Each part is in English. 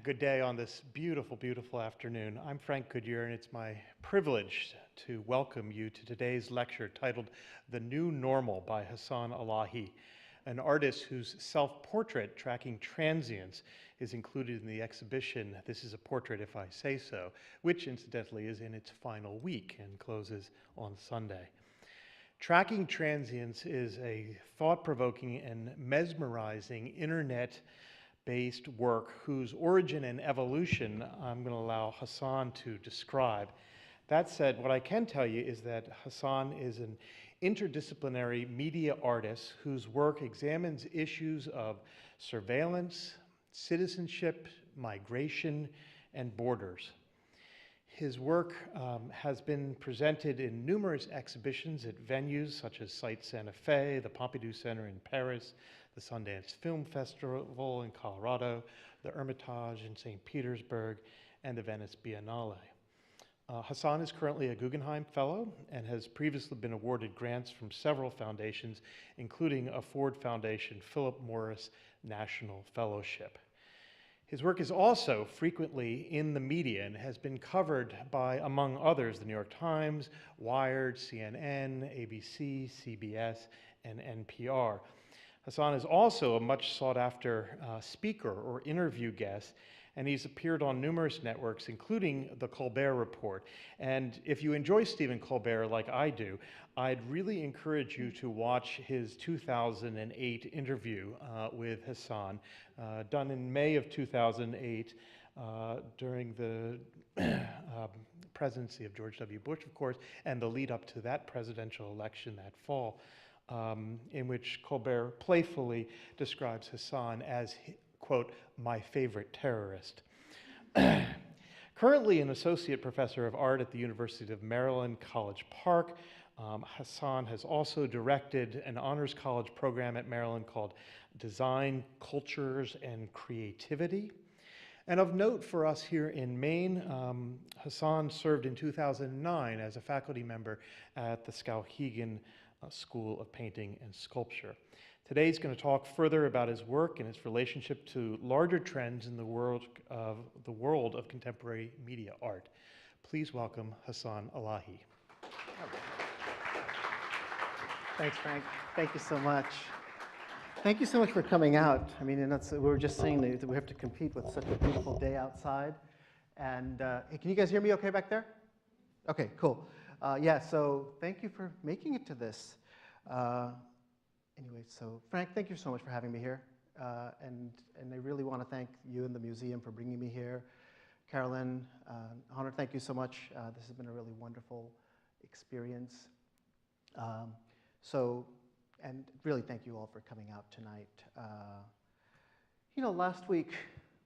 Good day on this beautiful, beautiful afternoon. I'm Frank Goodyear, and it's my privilege to welcome you to today's lecture titled The New Normal by Hasan Elahi, an artist whose self-portrait tracking transience is included in the exhibition This Is a Portrait If I Say So, which incidentally is in its final week and closes on Sunday. Tracking transience is a thought-provoking and mesmerizing internet-based work whose origin and evolution I'm going to allow Hasan to describe. That said, what I can tell you is that Hasan is an interdisciplinary media artist whose work examines issues of surveillance, citizenship, migration, and borders. His work has been presented in numerous exhibitions at venues such as Site Santa Fe, the Pompidou Center in Paris, the Sundance Film Festival in Colorado, the Hermitage in St. Petersburg, and the Venice Biennale. Hasan is currently a Guggenheim Fellow and has previously been awarded grants from several foundations, including a Ford Foundation Philip Morris National Fellowship. His work is also frequently in the media and has been covered by, among others, the New York Times, Wired, CNN, ABC, CBS, and NPR. Hasan is also a much sought-after speaker or interview guest, and he's appeared on numerous networks, including The Colbert Report. And if you enjoy Stephen Colbert like I do, I'd really encourage you to watch his 2008 interview with Hasan, done in May of 2008 during the presidency of George W. Bush, of course, and the lead up to that presidential election that fall, in which Colbert playfully describes Hasan as, quote, my favorite terrorist. Currently an associate professor of art at the University of Maryland, College Park, Hasan has also directed an honors college program at Maryland called Design, Cultures, and Creativity. And of note for us here in Maine, Hasan served in 2009 as a faculty member at the Skowhegan School of Painting and Sculpture. Today he's going to talk further about his work and its relationship to larger trends in the world of contemporary media art. Please welcome Hasan Elahi. Thanks, Frank. Thank you so much. Thank you so much for coming out. I mean, and we were just saying that we have to compete with such a beautiful day outside. And hey, can you guys hear me okay back there? Okay, cool. Yeah, so thank you for making it to this. Anyway, so Frank, thank you so much for having me here. And I really want to thank you and the museum for bringing me here. Carolyn, Hunter, thank you so much. This has been a really wonderful experience. And really thank you all for coming out tonight. You know, last week,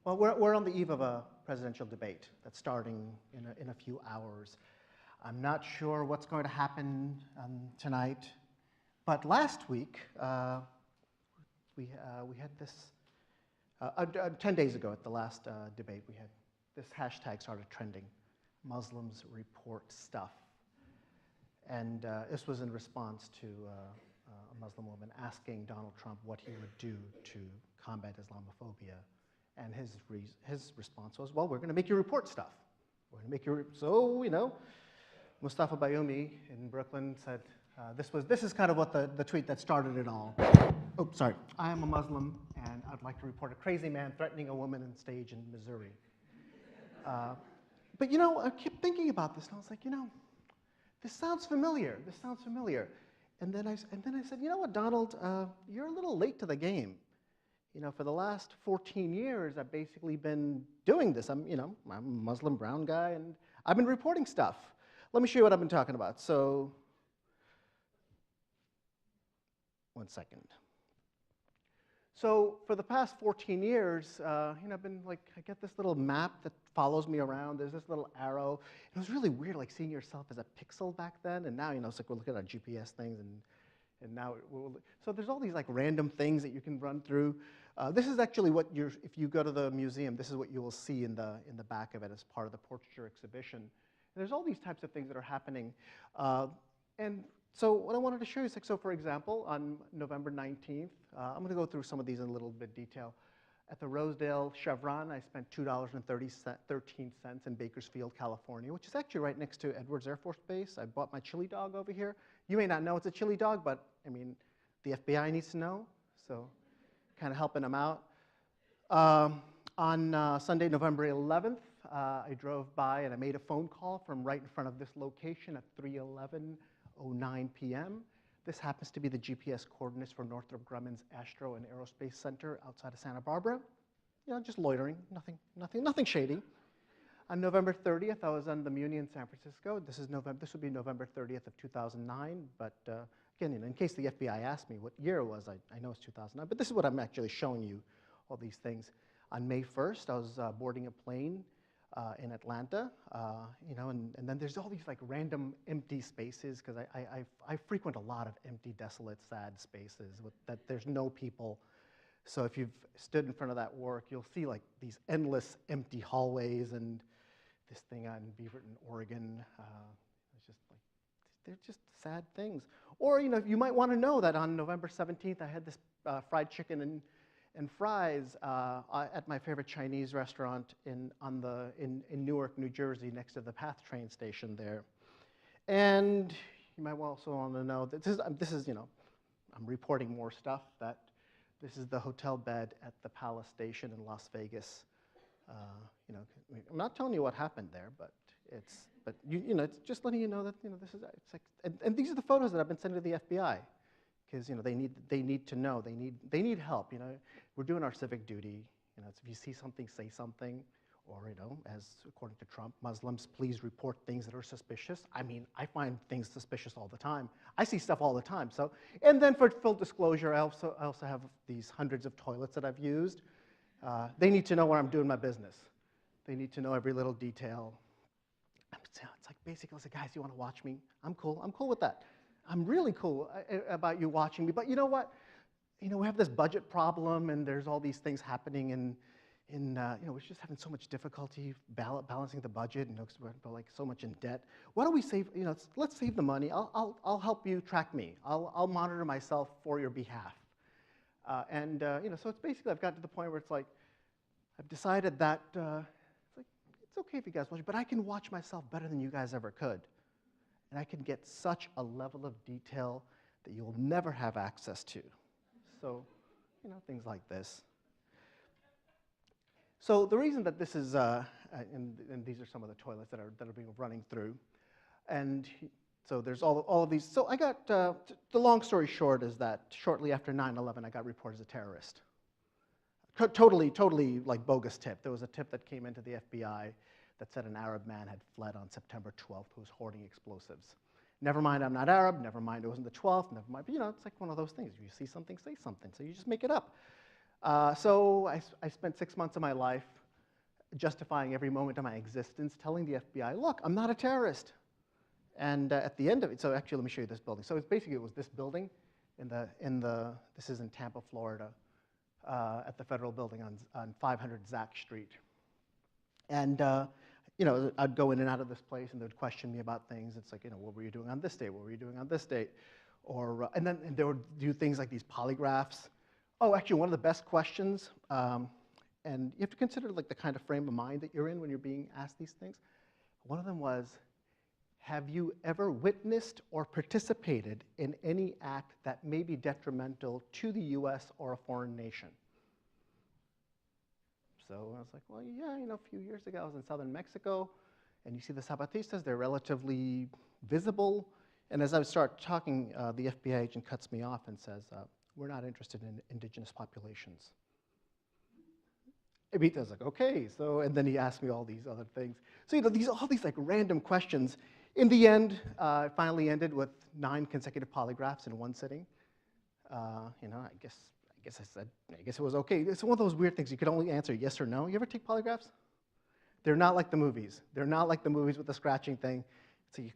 well, we're on the eve of a presidential debate that's starting in a few hours. I'm not sure what's going to happen tonight, but last week we had this. 10 days ago, at the last debate, we had this hashtag started trending: MuslimsReportStuff. And this was in response to a Muslim woman asking Donald Trump what he would do to combat Islamophobia. And his response was, well, we're going to make you report stuff. We're going to make you, so, you know, Mustafa Bayoumi in Brooklyn said, this is kind of what the tweet that started it all. Oh, sorry. I am a Muslim, and I'd like to report a crazy man threatening a woman on stage in Missouri. But, you know, I kept thinking about this, and I was like, you know, this sounds familiar. This sounds familiar. And then I said, you know what, Donald, you're a little late to the game. You know, for the last 14 years, I've basically been doing this. I'm a Muslim brown guy, and I've been reporting stuff. Let me show you what I've been talking about. So, one second. So for the past 14 years, you know, I've been like, I get this little map that follows me around. There's this little arrow. It was really weird, like seeing yourself as a pixel back then. And now, you know, it's like we're looking at our GPS things, and now so there's all these like random things that you can run through. This is actually what if you go to the museum, this is what you will see in the back of it as part of the portraiture exhibition. And there's all these types of things that are happening. And so what I wanted to show you is, like, so for example, on November 19th, I'm going to go through some of these in a little bit detail. At the Rosedale Chevron, I spent $2.13 in Bakersfield, California, which is actually right next to Edwards Air Force Base. I bought my chili dog over here. You may not know it's a chili dog, but I mean, the FBI needs to know, so kind of helping them out. On Sunday, November 11th, I drove by and I made a phone call from right in front of this location at 3:11:09 p.m. This happens to be the GPS coordinates for Northrop Grumman's Astro and Aerospace Center outside of Santa Barbara. You know, just loitering, nothing shady. On November 30th, I was on the Muni in San Francisco. This would be November 30th of 2009, but again, you know, in case the FBI asked me what year it was, I know it's 2009, but this is what I'm actually showing you, all these things. On May 1st, I was boarding a plane in Atlanta, you know, and then there's all these like random empty spaces, because I frequent a lot of empty, desolate, sad spaces that there's no people. So if you've stood in front of that work, you'll see like these endless empty hallways, and this thing on Beaverton, Oregon, it's just like, they're just sad things. Or, you know, you might want to know that on November 17th, I had this fried chicken and fries at my favorite Chinese restaurant in Newark, New Jersey, next to the PATH train station there. And you might also want to know that this is, you know, I'm reporting more stuff, that this is the hotel bed at the Palace Station in Las Vegas. You know, I'm not telling you what happened there, but you know, it's just letting you know that, you know, this is, it's like, and these are the photos that I've been sending to the FBI. Because, you know, they need to know, they need help. You know, we're doing our civic duty. You know, if you see something, say something, or, you know, as according to Trump, Muslims, please report things that are suspicious. I mean, I find things suspicious all the time. I see stuff all the time. So, and then for full disclosure, I also have these hundreds of toilets that I've used. They need to know where I'm doing my business. They need to know every little detail. It's like basically, it's like, guys, you want to watch me? I'm cool. I'm cool with that. I'm really cool about you watching me, but you know what? You know, we have this budget problem, and there's all these things happening, and you know, we're just having so much difficulty balancing the budget, and, you know, 'cause we're like so much in debt. Why don't we save? You know, let's save the money. I'll help you track me. I'll monitor myself for your behalf. You know, so it's basically, I've gotten to the point where it's like, I've decided that it's like, it's okay if you guys watch, but I can watch myself better than you guys ever could. And I can get such a level of detail that you'll never have access to. So, you know, things like this. So the reason that this is, and these are some of the toilets that are being running through, and so there's all of these. So I got, the long story short is that shortly after 9/11, I got reported as a terrorist. Totally like bogus tip. There was a tip that came into the FBI that said an Arab man had fled on September 12th who was hoarding explosives. Never mind, I'm not Arab. Never mind, it wasn't the 12th. Never mind, but you know, it's like one of those things. If you see something, say something. So you just make it up. So I spent 6 months of my life justifying every moment of my existence, telling the FBI, look, I'm not a terrorist. And at the end of it, so actually, let me show you this building. So it's basically, it was this building this is in Tampa, Florida, at the federal building on 500 Zack Street. And you know, I'd go in and out of this place, and they would question me about things. It's like, you know, what were you doing on this date? What were you doing on this date? Or and they would do things like these polygraphs. Oh, actually, one of the best questions, and you have to consider like the kind of frame of mind that you're in when you're being asked these things. One of them was, have you ever witnessed or participated in any act that may be detrimental to the U.S. or a foreign nation? So I was like, well, yeah, you know, a few years ago I was in southern Mexico, and you see the Zapatistas, they're relatively visible. And as I start talking, the FBI agent cuts me off and says, we're not interested in indigenous populations. I was like, okay, so, and then he asked me all these other things. So, you know, all these like random questions. In the end, it finally ended with 9 consecutive polygraphs in one sitting. You know, I guess it was okay. It's one of those weird things. You could only answer yes or no. You ever take polygraphs? They're not like the movies. They're not like the movies with the scratching thing. So you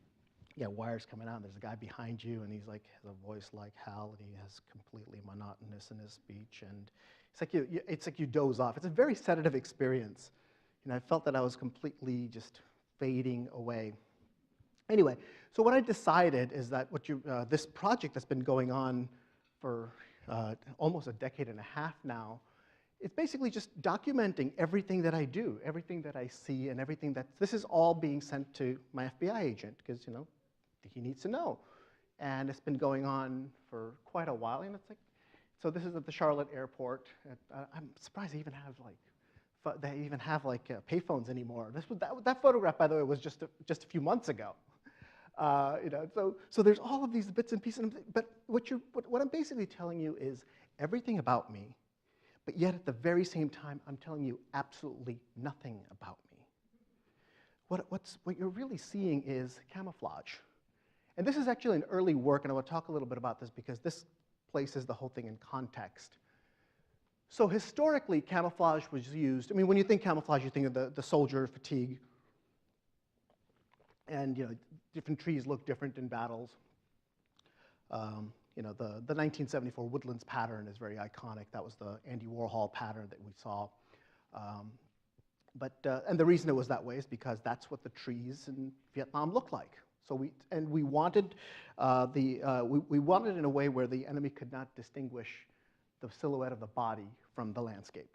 got wires coming out, and there's a guy behind you, and he's like, has a voice like Hal, and he has completely monotonous in his speech, and it's like you doze off. It's a very sedative experience. And I felt that I was completely just fading away. Anyway, so what I decided is that this project that's been going on for almost a decade and a half now it's basically just documenting everything that I do, everything that I see, and everything that, this is all being sent to my FBI agent, because, you know, he needs to know. And it's been going on for quite a while, and it's like, so this is at the Charlotte airport. I'm surprised they even have like, payphones anymore. That photograph, by the way, was just a few months ago. You know, so there's all of these bits and pieces, but what I'm basically telling you is everything about me, but yet at the very same time, I'm telling you absolutely nothing about me. What you're really seeing is camouflage. And this is actually an early work, and I want to talk a little bit about this because this places the whole thing in context. So historically, camouflage was used. I mean, when you think camouflage, you think of the soldier fatigue. And, you know, different trees look different in battles. You know, the 1974 Woodlands pattern is very iconic. That was the Andy Warhol pattern that we saw. And the reason it was that way is because that's what the trees in Vietnam looked like. So we wanted we wanted in a way where the enemy could not distinguish the silhouette of the body from the landscape.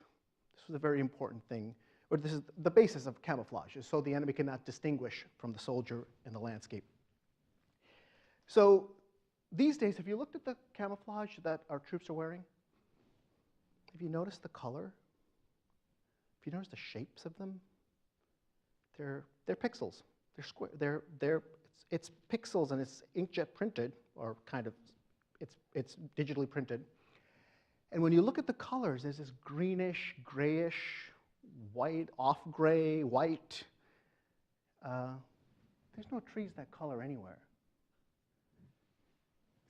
This was a very important thing. Or this is the basis of camouflage, is so the enemy cannot distinguish from the soldier in the landscape. So these days, have you looked at the camouflage that our troops are wearing? Have you noticed the color? Have you noticed the shapes of them? They're pixels. They're square. It's pixels, and it's inkjet printed, or kind of, it's digitally printed. And when you look at the colors, there's this greenish, grayish, white, off-gray, white. There's no trees that color anywhere.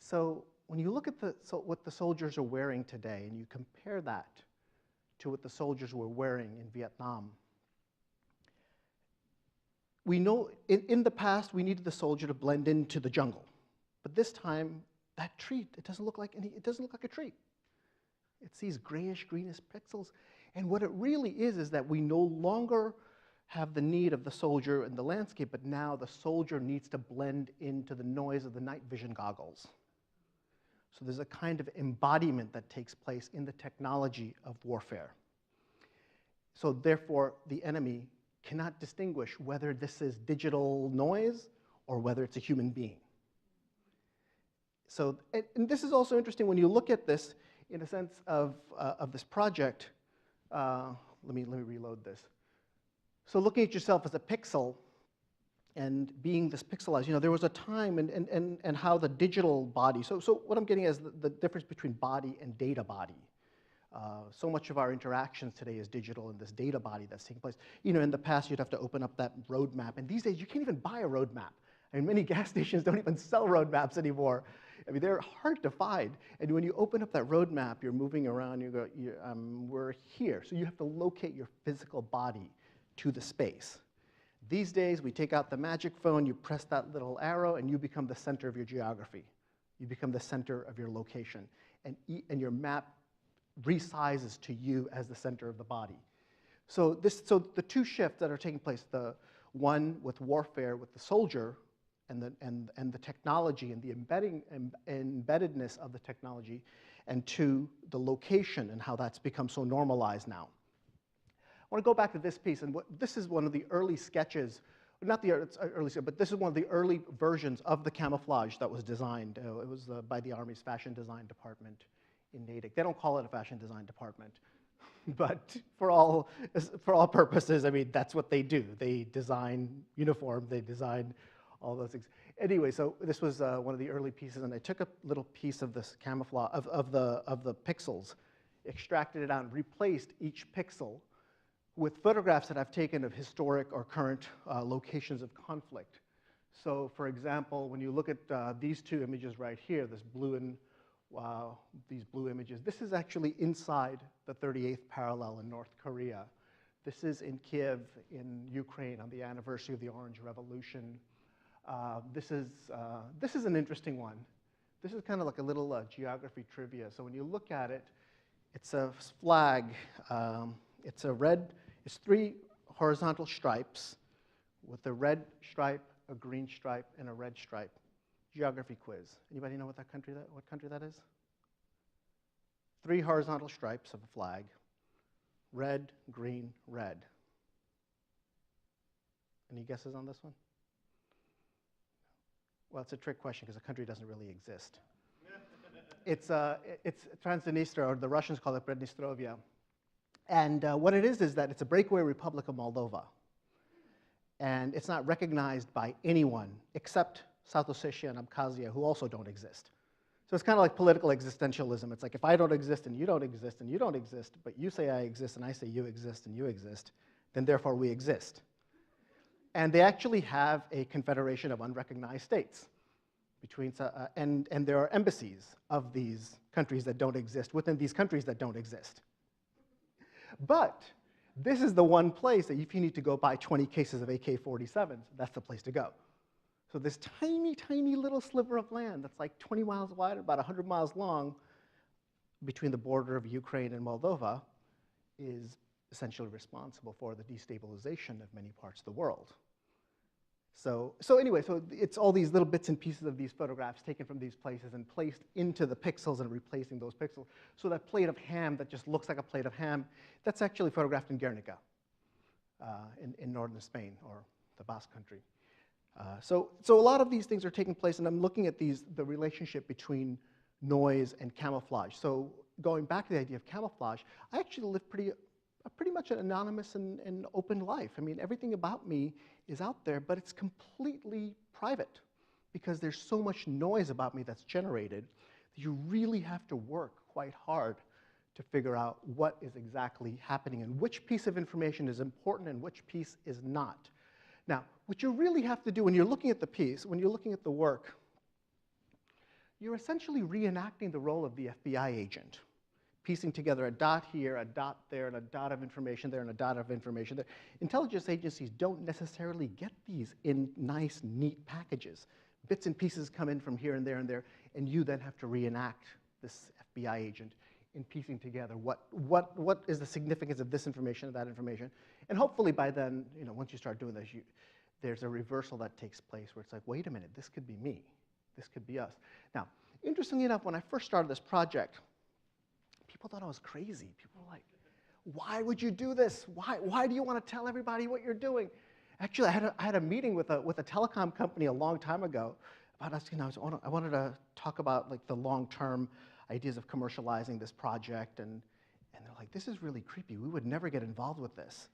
So when you look at what the soldiers are wearing today, and you compare that to what the soldiers were wearing in Vietnam, we know in the past we needed the soldier to blend into the jungle, but this time that tree, it doesn't look like a tree. It's these grayish, greenish pixels. And what it really is that we no longer have the need of the soldier in the landscape, but now the soldier needs to blend into the noise of the night vision goggles. So there's a kind of embodiment that takes place in the technology of warfare. So therefore, the enemy cannot distinguish whether this is digital noise or whether it's a human being. So, and this is also interesting when you look at this in a sense of this project. Let me reload this. So looking at yourself as a pixel and being this pixelized, you know, there was a time and how the digital body, so what I'm getting is the difference between body and data body. So much of our interactions today is digital and this data body that's taking place. You know, in the past, you'd have to open up that roadmap, and these days, you can't even buy a roadmap. I mean, many gas stations don't even sell roadmaps anymore. I mean, they're hard to find. And when you open up that roadmap, you're moving around, you go, we're here. So you have to locate your physical body to the space. These days, we take out the magic phone, you press that little arrow, and you become the center of your geography. You become the center of your location. And your map resizes to you as the center of the body. So the two shifts that are taking place, the one with warfare with the soldier and the technology and the embeddedness of the technology, and two, the location and how that's become so normalized now. I want to go back to this piece, and this is one of the early sketches, not the early, but this is one of the early versions of the camouflage that was designed. It was by the Army's fashion design department in Natick. They don't call it a fashion design department, but for all purposes, I mean, that's what they do. They design uniforms, they design all those things. Anyway, so this was one of the early pieces, and I took a little piece of this camouflage, of the pixels, extracted it out, and replaced each pixel with photographs that I've taken of historic or current locations of conflict. So, for example, when you look at these two images right here, this blue and these blue images, this is actually inside the 38th parallel in North Korea. This is in Kiev, in Ukraine, on the anniversary of the Orange Revolution. This is an interesting one. This is kind of like a little geography trivia. So when you look at it, it's a flag. It's three horizontal stripes with a red stripe, a green stripe, and a red stripe. Geography quiz. Anybody know what country that is? Three horizontal stripes of a flag, red, green, red. Any guesses on this one? Well, it's a trick question because the country doesn't really exist. It's Transnistria, or the Russians call it Prednistrovia. And what it is that it's a breakaway Republic of Moldova. And it's not recognized by anyone except South Ossetia and Abkhazia, who also don't exist. So it's kind of like political existentialism. It's like, if I don't exist and you don't exist and you don't exist, but you say I exist and I say you exist and you exist, then therefore we exist. And they actually have a confederation of unrecognized states between, and there are embassies of these countries that don't exist within these countries that don't exist. But this is the one place that if you need to go buy 20 cases of AK-47s, that's the place to go. So this tiny, tiny little sliver of land that's like 20 miles wide, about 100 miles long, between the border of Ukraine and Moldova, is essentially responsible for the destabilization of many parts of the world. So anyway, so it's all these little bits and pieces of these photographs taken from these places and placed into the pixels and replacing those pixels. So that plate of ham that just looks like a plate of ham, that's actually photographed in Guernica, in northern Spain, or the Basque Country. So a lot of these things are taking place, and I'm looking at the relationship between noise and camouflage. So going back to the idea of camouflage, I actually live pretty much an anonymous and open life. I mean, everything about me is out there, but it's completely private because there's so much noise about me that's generated that you really have to work quite hard to figure out what is exactly happening and which piece of information is important and which piece is not. Now, what you really have to do when you're looking at the piece, when you're looking at the work, you're essentially reenacting the role of the FBI agent, piecing together a dot here, a dot there, and a dot of information there, and a dot of information there. Intelligence agencies don't necessarily get these in nice, neat packages. Bits and pieces come in from here and there, and you then have to reenact this FBI agent in piecing together what is the significance of this information and that information. And hopefully by then, once you start doing this, there's a reversal that takes place where it's like, wait a minute, this could be me. This could be us. Now, interestingly enough, when I first started this project, people thought I was crazy. People were like, why would you do this? Why do you want to tell everybody what you're doing? Actually, I had a meeting with a telecom company a long time ago about us. I wanted to talk about like the long-term ideas of commercializing this project, and they're like, this is really creepy. We would never get involved with this.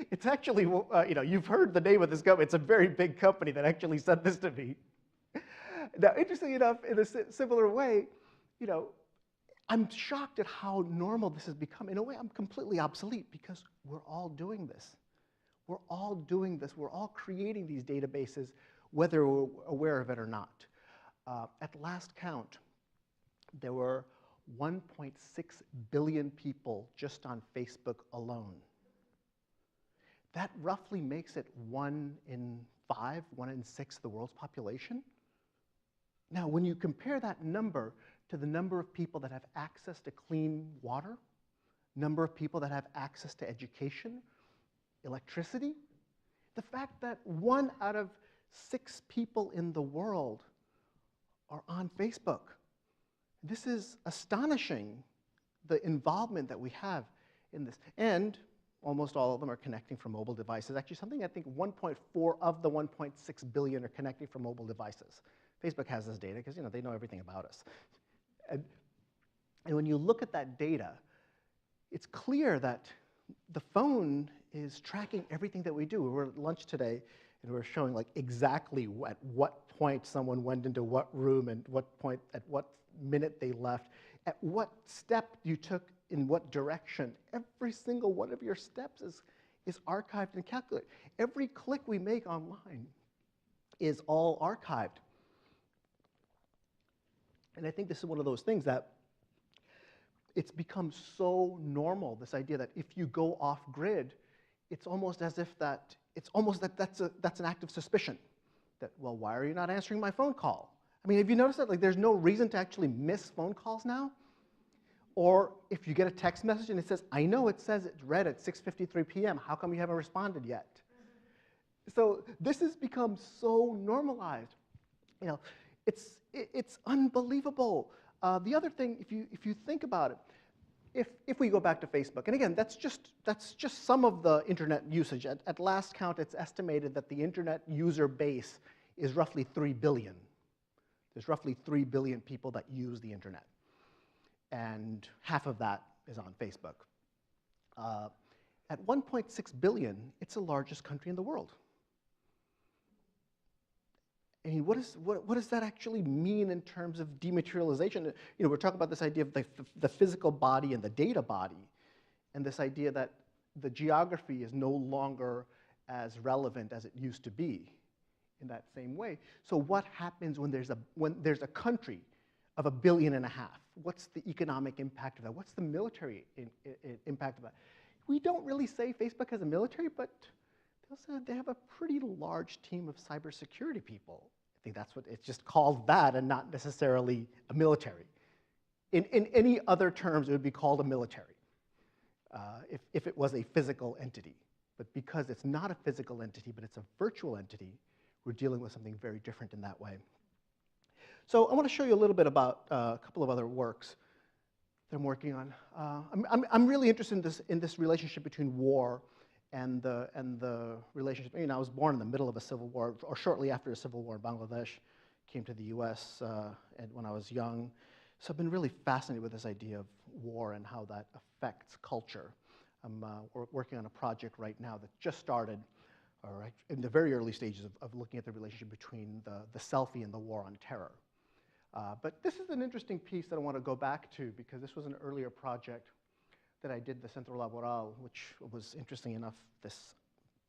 It's actually, you've heard the name of this company. It's a very big company that actually said this to me. Now, interestingly enough, in a similar way, I'm shocked at how normal this has become. In a way, I'm completely obsolete because we're all doing this. We're all doing this. We're all creating these databases, whether we're aware of it or not. At last count, there were 1.6 billion people just on Facebook alone. That roughly makes it 1 in 5, 1 in 6 of the world's population. Now, when you compare that number to the number of people that have access to clean water, number of people that have access to education, electricity, the fact that 1 out of 6 people in the world are on Facebook. This is astonishing, the involvement that we have in this. And almost all of them are connecting from mobile devices. Actually, something I think 1.4 of the 1.6 billion are connecting from mobile devices. Facebook has this data because they know everything about us. And when you look at that data, it's clear that the phone is tracking everything that we do. We were at lunch today, and we were showing like exactly at what point someone went into what room and what point, at what minute they left, at what step you took in what direction. Every single one of your steps is archived and calculated. Every click we make online is all archived. And I think this is one of those things that it's become so normal, this idea that if you go off grid, it's almost as if that's an act of suspicion. That, well, why are you not answering my phone call? I mean, have you noticed that? Like, there's no reason to actually miss phone calls now? Or if you get a text message and it says, I know it says it's read at 6:53 p.m., how come you haven't responded yet? So this has become so normalized. It's unbelievable. The other thing, if you think about it, if we go back to Facebook, and again, that's just some of the internet usage. At last count, it's estimated that the internet user base is roughly 3 billion. There's roughly 3 billion people that use the internet, and half of that is on Facebook. At 1.6 billion, it's the largest country in the world. I mean, what does that actually mean in terms of dematerialization? You know, we're talking about this idea of the physical body and the data body, and this idea that the geography is no longer as relevant as it used to be in that same way. So what happens when there's a country of 1.5 billion? What's the economic impact of that? What's the military impact of that? We don't really say Facebook has a military, but they have a pretty large team of cybersecurity people. I think that's what it's just called, that, and not necessarily a military. In any other terms, it would be called a military if it was a physical entity. But because it's not a physical entity, but it's a virtual entity, we're dealing with something very different in that way. So I want to show you a little bit about a couple of other works that I'm working on. I'm really interested in this relationship between war and the relationship. You know, I was born in the middle of a civil war, or shortly after a civil war in Bangladesh. Came to the U.S. When I was young. So I've been really fascinated with this idea of war and how that affects culture. I'm working on a project right now that just started, or in the very early stages of looking at the relationship between the selfie and the war on terror. But this is an interesting piece that I want to go back to, because this was an earlier project that I did, the Centro Laboral, which was, interesting enough, this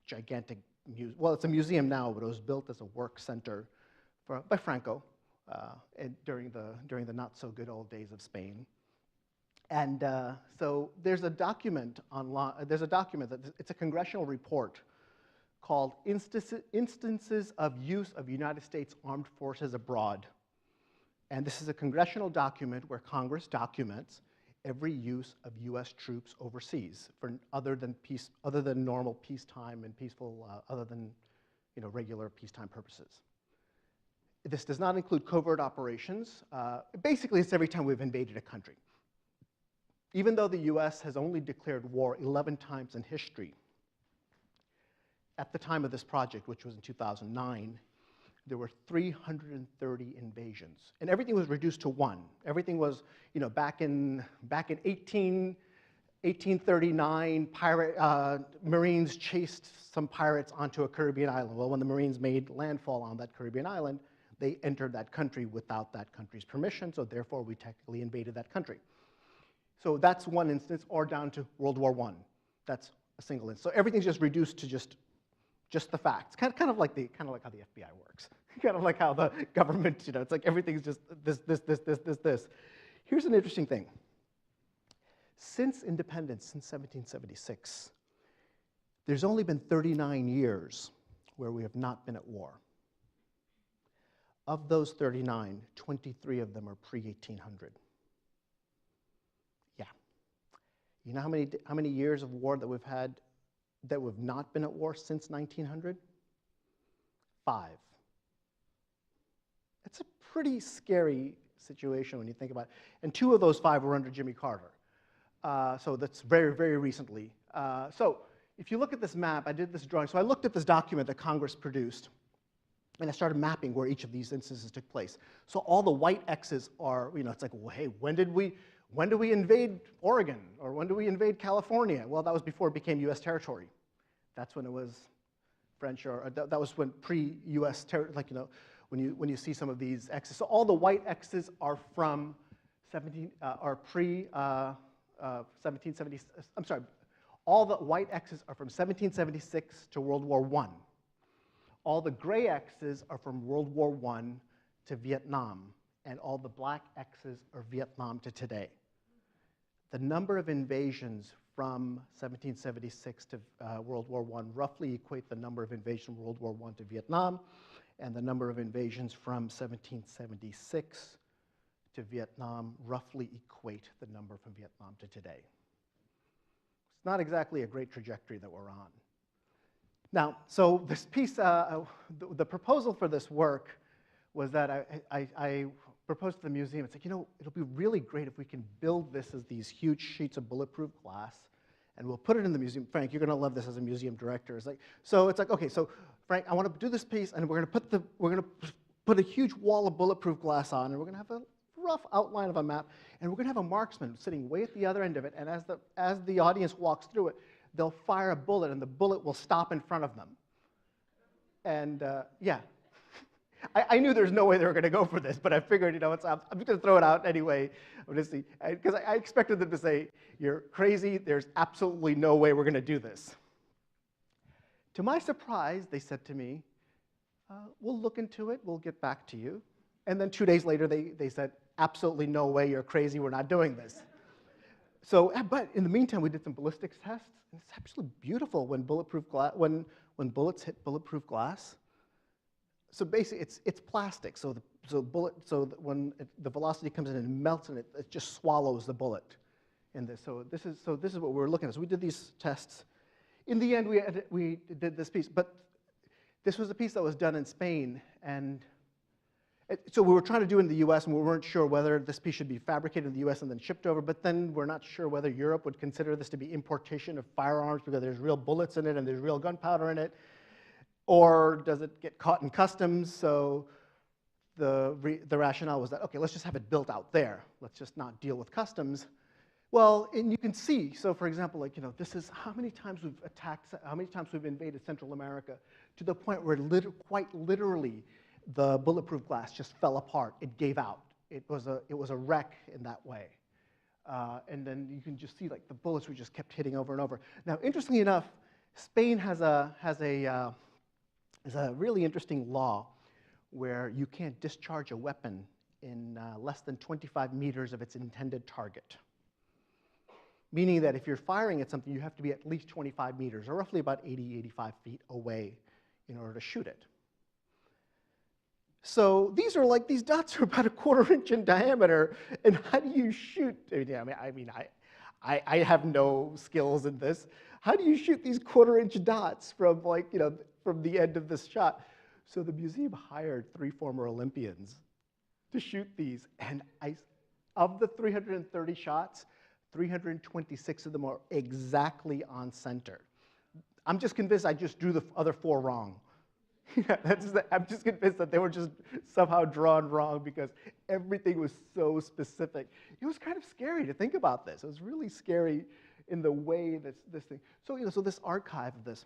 gigantic well, it's a museum now, but it was built as a work center by Franco during the not so good old days of Spain. And so there's a document online. There's a document it's a congressional report called "Instances of Use of United States Armed Forces Abroad." And this is a congressional document where Congress documents every use of U.S. troops overseas for other than normal peacetime and peaceful, other than regular peacetime purposes. This does not include covert operations. Basically, it's every time we've invaded a country. Even though the U.S. has only declared war 11 times in history, at the time of this project, which was in 2009, there were 330 invasions, and everything was reduced to one. Everything was, back in 1839, Marines chased some pirates onto a Caribbean island. Well, when the Marines made landfall on that Caribbean island, they entered that country without that country's permission, so therefore we technically invaded that country. So that's one instance, or down to World War I. That's a single instance. So everything's just reduced to just the facts, kind of like how the FBI works, kind of like how the government, it's like everything's just this. Here's an interesting thing. Since independence, since 1776, there's only been 39 years where we have not been at war. Of those 39, 23 of them are pre-1800. Yeah. You know how many years of war that we've had that we've not been at war since 1900? 5. It's a pretty scary situation when you think about it. And 2 of those 5 were under Jimmy Carter. So that's very, very recently. So if you look at this map, I did this drawing. So I looked at this document that Congress produced, and I started mapping where each of these instances took place. So all the white X's are, it's like, well, hey, when do we invade Oregon, or when do we invade California? Well, that was before it became U.S. territory. That's when it was French, or that was when pre-U.S. territory, when you see some of these X's. So all the white X's are from all the white X's are from 1776 to World War I. All the gray X's are from World War I to Vietnam, and all the black X's are Vietnam to today. The number of invasions from 1776 to World War I roughly equate the number of invasions from World War I to Vietnam, and the number of invasions from 1776 to Vietnam roughly equate the number from Vietnam to today. It's not exactly a great trajectory that we're on. Now, so this piece, the proposal for this work was that I proposed to the museum, it's like, it'll be really great if we can build this as these huge sheets of bulletproof glass, and we'll put it in the museum. Frank, you're going to love this as a museum director. It's like, okay, so Frank, I want to do this piece, and we're going to put a huge wall of bulletproof glass on, and we're going to have a rough outline of a map, and we're going to have a marksman sitting way at the other end of it, and as the audience walks through it, they'll fire a bullet, and the bullet will stop in front of them. And yeah. I knew there's no way they were going to go for this, but I figured, I'm just going to throw it out anyway. Because I expected them to say, you're crazy, there's absolutely no way we're going to do this. To my surprise, they said to me, we'll look into it, we'll get back to you. And then 2 days later, they said, absolutely no way, you're crazy, we're not doing this. So, but in the meantime, we did some ballistics tests, and it's absolutely beautiful when bullets hit bulletproof glass. So basically, it's plastic. So when the velocity comes in and melts in it, it just swallows the bullet in this. So this is what we were looking at. So we did these tests. In the end, we did this piece, but this was a piece that was done in Spain, and so we were trying to do it in the U.S. and we weren't sure whether this piece should be fabricated in the U.S. and then shipped over. But then we're not sure whether Europe would consider this to be importation of firearms because there's real bullets in it and there's real gunpowder in it. Or does it get caught in customs? So the rationale was that, okay, let's just have it built out there. Let's just not deal with customs. Well, and you can see, so for example, this is how many times we've attacked, how many times we've invaded Central America, to the point where quite literally the bulletproof glass just fell apart. It gave out. It was a wreck in that way. And then you can just see the bullets we just kept hitting over and over. Now, interestingly enough, Spain has a really interesting law where you can't discharge a weapon in less than 25 meters of its intended target. Meaning that if you're firing at something, you have to be at least 25 meters, or roughly about 80, 85 feet away in order to shoot it. So these dots are about 1/4 inch in diameter, and how do you shoot? I have no skills in this. How do you shoot these 1/4 inch dots from from the end of this shot? So the museum hired 3 former Olympians to shoot these, and of the 330 shots, 326 of them are exactly on center. I'm just convinced I just drew the other 4 wrong. I'm just convinced that they were just somehow drawn wrong because everything was so specific. It was kind of scary to think about this. It was really scary in the way that this thing. So so this archive of this,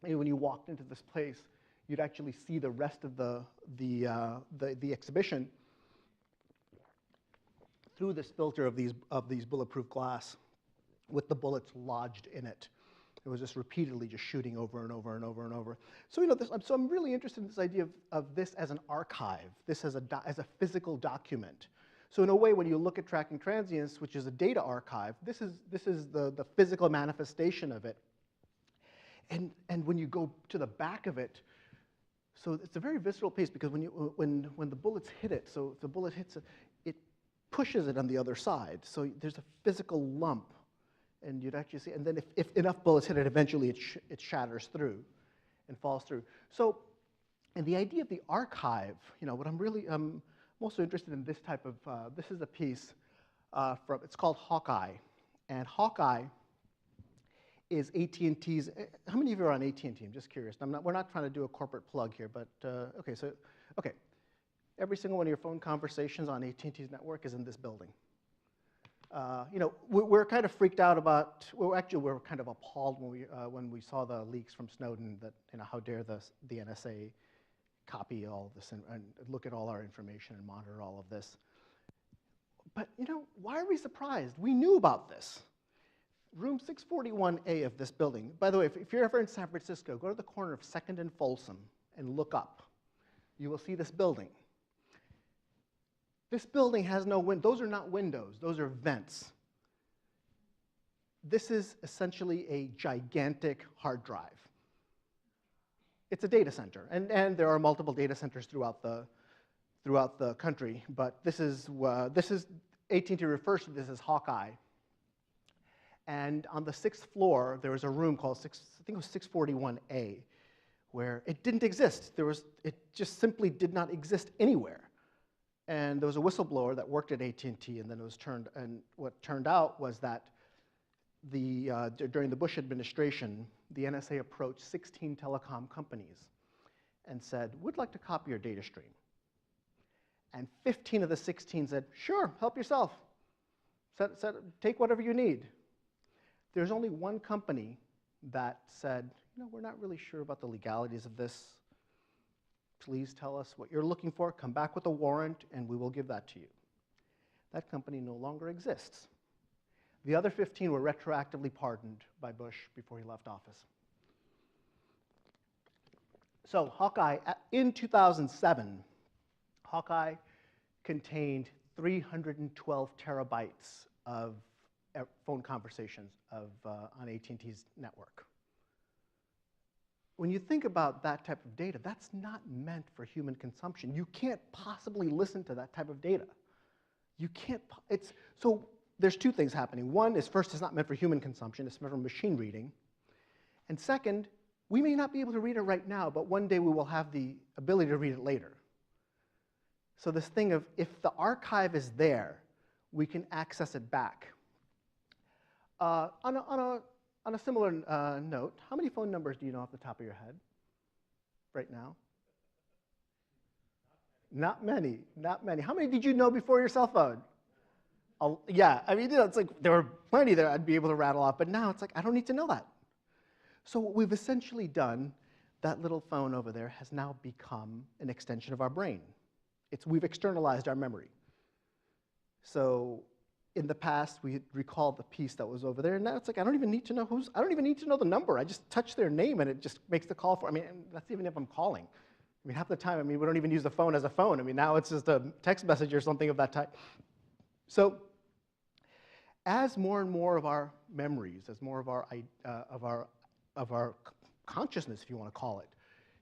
when you walked into this place, you'd actually see the rest of the exhibition through this filter of these bulletproof glass, with the bullets lodged in it. It was just repeatedly just shooting over and over and over and over. So so I'm really interested in this idea of this as an archive, this as a physical document. So in a way, when you look at Tracking Transients, which is a data archive, this is the physical manifestation of it. And when you go to the back of it, so it's a very visceral piece because when the bullets hit it, so if the bullet hits it, it pushes it on the other side. So there's a physical lump. And you'd actually see, and then if enough bullets hit it, eventually it shatters through and falls through. So, and the idea of the archive, what I'm also interested in this type of, this is a piece it's called Hawkeye. And Hawkeye is AT&T's, how many of you are on AT&T? I'm just curious. We're not trying to do a corporate plug here, but okay. Every single one of your phone conversations on AT&T's network is in this building. We're kind of freaked out about. We're kind of appalled when we saw the leaks from Snowden. That how dare the NSA copy all of this and look at all our information and monitor all of this. But why are we surprised? We knew about this. Room 641A of this building. By the way, if you're ever in San Francisco, go to the corner of 2nd and Folsom and look up. You will see this building. This building has no windows. Those are not windows. Those are vents. This is essentially a gigantic hard drive. It's a data center, and there are multiple data centers throughout the country. But this is AT&T refers to this as Hawkeye. And on the 6th floor, there was a room called I think it was 641A, where it didn't exist. It just simply did not exist anywhere. And there was a whistleblower that worked at AT&T, and then what turned out was that during the Bush administration, the NSA approached 16 telecom companies and said, "We'd like to copy your data stream." And 15 of the 16 said, "Sure, help yourself. Take whatever you need." There's only one company that said, "We're not really sure about the legalities of this. Please tell us what you're looking for, come back with a warrant, and we will give that to you." That company no longer exists. The other 15 were retroactively pardoned by Bush before he left office. So Hawkeye, in 2007, Hawkeye contained 312 terabytes of phone conversations on AT&T's network. When you think about that type of data, that's not meant for human consumption. You can't possibly listen to that type of data. You can't, so there's two things happening. One is, first, it's not meant for human consumption, it's meant for machine reading. And second, we may not be able to read it right now, but one day we will have the ability to read it later. So this thing of, if the archive is there, we can access it back. On a similar note, how many phone numbers do you know off the top of your head right now? Not many, not many. How many did you know before your cell phone? Yeah, I mean, it's like there were plenty that I'd be able to rattle off, but now it's like I don't need to know that. So what we've essentially done, that little phone over there has now become an extension of our brain. We've externalized our memory. So in the past, we recalled the piece that was over there, and now it's like I don't even need to know I don't even need to know the number. I just touch their name, and it just makes the call for. I mean, that's even if I'm calling. I mean, half the time, we don't even use the phone as a phone. I mean, now it's just a text message or something of that type. So, as more and more of our memories, as more of our consciousness, if you want to call it,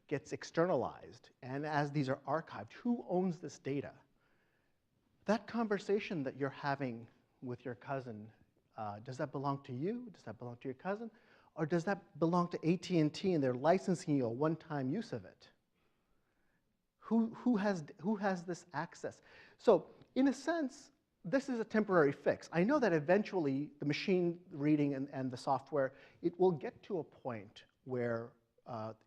gets externalized, and as these are archived, who owns this data? That conversation that you're having with your cousin, does that belong to you? Does that belong to your cousin? Or does that belong to AT&T and they're licensing you a one-time use of it? Who has this access? So in a sense, this is a temporary fix. I know that eventually the machine reading and the software, it will get to a point where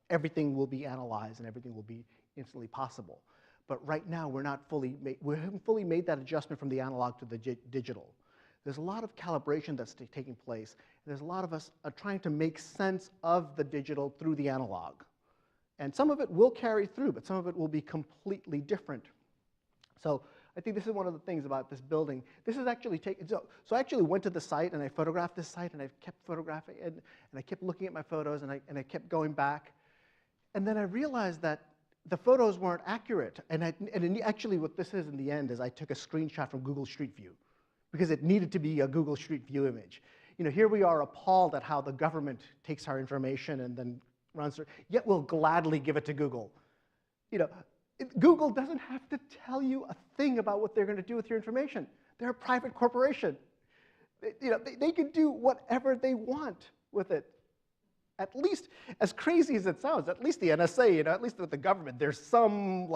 everything will be analyzed and everything will be instantly possible. But right now, we haven't fully made that adjustment from the analog to the digital. There's a lot of calibration that's taking place. There's a lot of us trying to make sense of the digital through the analog. And some of it will carry through, but some of it will be completely different. So I think this is one of the things about this building. This is actually taken, so I actually went to the site and I photographed this site and I kept photographing it and I kept looking at my photos and I kept going back. And then I realized that the photos weren't accurate. And actually what this is in the end is I took a screenshot from Google Street View because it needed to be a Google Street View image. Here we are appalled at how the government takes our information and then runs through, yet we'll gladly give it to Google. Google doesn't have to tell you a thing about what they're going to do with your information. They're a private corporation. They can do whatever they want with it. At least, as crazy as it sounds, at least the NSA, at least with the government, there's some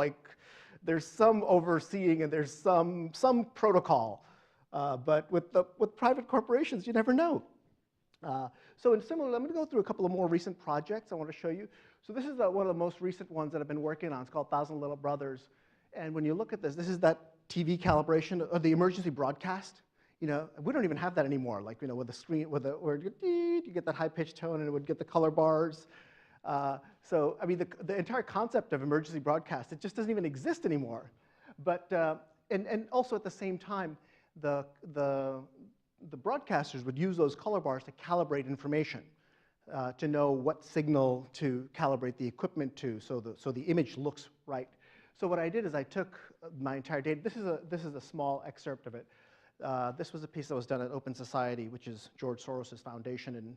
overseeing and there's some protocol. But with private corporations, you never know. So in similar, I'm going to go through a couple of more recent projects I want to show you. So this is one of the most recent ones that I've been working on. It's called Thousand Little Brothers. And when you look at this is that TV calibration or the emergency broadcast. We don't even have that anymore. Like, with the screen, where you get that high-pitched tone and it would get the color bars. So, I mean, the entire concept of emergency broadcast, it just doesn't even exist anymore. But, and also at the same time, the broadcasters would use those color bars to calibrate information, to know what signal to calibrate the equipment to, so the image looks right. So what I did is I took my entire data. This is a small excerpt of it. This was a piece that was done at Open Society, which is George Soros' foundation,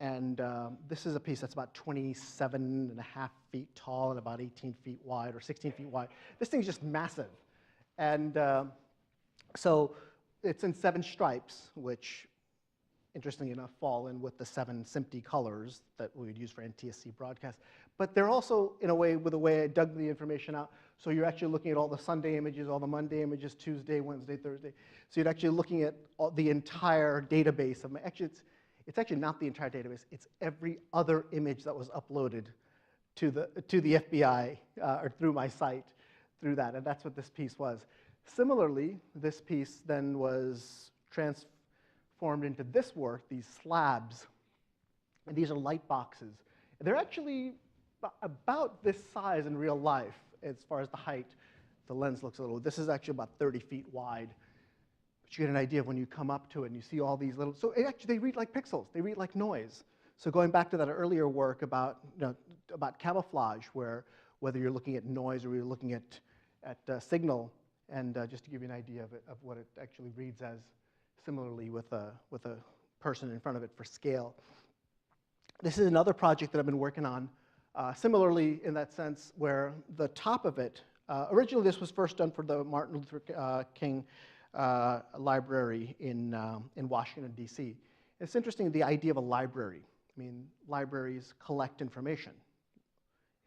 and this is a piece that's about 27.5 feet tall and about 18 feet wide or 16 feet wide. This thing's just massive, and so it's in 7 stripes, which interestingly enough, fall in with the 7 SMPTE colors that we would use for NTSC broadcast. But they're also, in a way, with the way I dug the information out, so you're actually looking at all the Sunday images, all the Monday images, Tuesday, Wednesday, Thursday. So you're actually looking at the entire database. Actually, it's actually not the entire database. It's every other image that was uploaded to the FBI or through my site, through that. And that's what this piece was. Similarly, this piece then was transformed into this work, these slabs. And these are light boxes. They're actually about this size in real life as far as the height. The lens looks a little, this is actually about 30 feet wide. But you get an idea of when you come up to it and you see all these little, so actually they read like pixels, they read like noise. So going back to that earlier work about, about camouflage, where whether you're looking at noise or you're looking at signal, and just to give you an idea of what it actually reads as, similarly with a person in front of it for scale. This is another project that I've been working on, similarly in that sense, where the top of it, originally this was first done for the Martin Luther King Library in Washington, D.C. It's interesting, the idea of a library. I mean, libraries collect information.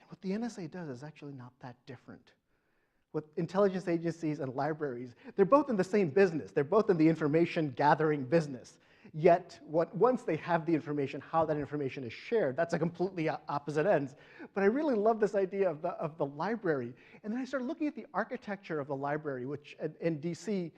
And what the NSA does is actually not that different. What intelligence agencies and libraries, they're both in the same business. They're both in the information gathering business. Yet, once they have the information, how that information is shared, that's a completely opposite ends. But I really love this idea of the library. And then I started looking at the architecture of the library, which in DC,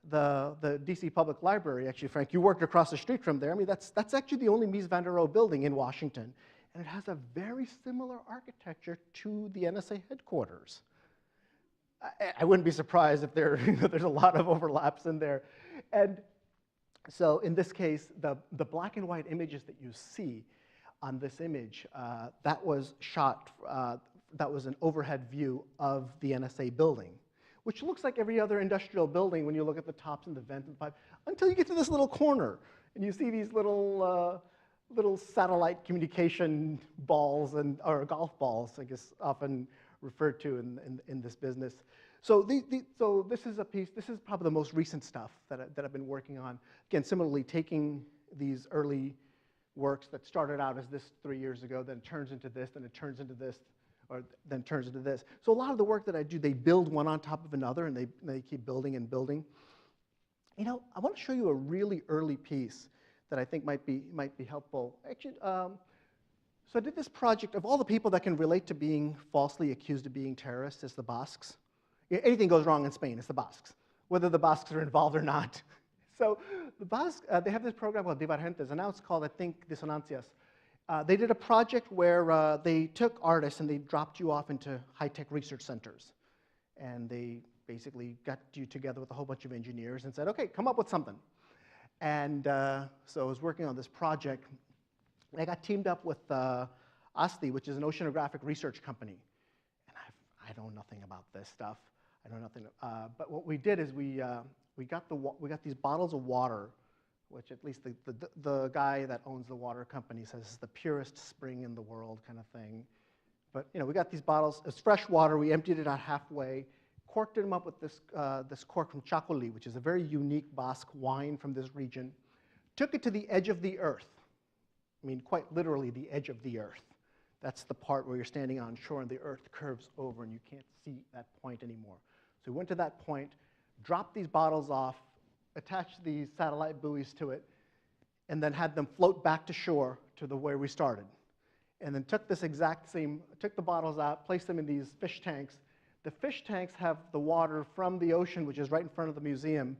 the DC Public Library, actually, Frank, you worked across the street from there. I mean, that's actually the only Mies van der Rohe building in Washington. And it has a very similar architecture to the NSA headquarters. I wouldn't be surprised if there's a lot of overlaps in there. And so in this case, the black and white images that you see on this image, that was shot, that was an overhead view of the NSA building, which looks like every other industrial building when you look at the tops and the vents and the pipe, until you get to this little corner, and you see these little satellite communication balls or golf balls, I guess often referred to in this business. So, so this is a piece, this is probably the most recent stuff that I've been working on. Again, similarly, taking these early works that started out as this 3 years ago, then turns into this, then it turns into this, or then turns into this. So a lot of the work that I do, they build one on top of another, and they keep building and building. You know, I want to show you a really early piece that I think might be helpful. Actually, so I did this project of all the people that can relate to being falsely accused of being terrorists. It's the Basques. Anything goes wrong in Spain, it's the Basques, whether the Basques are involved or not. So the Basques, they have this program called Divergentes, and now it's called, I think, Disonancias. They did a project where they took artists and they dropped you off into high-tech research centers. And they basically got you together with a whole bunch of engineers and said, okay, come up with something. And so I was working on this project. And I got teamed up with ASTI, which is an oceanographic research company. And I know nothing about this stuff. I know nothing. But what we did is we got these bottles of water, which at least the guy that owns the water company says is the purest spring in the world kind of thing. But we got these bottles. It's fresh water. We emptied it out halfway, corked them up with this cork from Chacoli, which is a very unique Basque wine from this region. Took it to the edge of the earth. I mean, quite literally the edge of the earth. That's the part where you're standing on shore and the earth curves over and you can't see that point anymore. So we went to that point, dropped these bottles off, attached these satellite buoys to it, and then had them float back to shore to where we started. And then took this exact same, took the bottles out, placed them in these fish tanks. The fish tanks have the water from the ocean, which is right in front of the museum,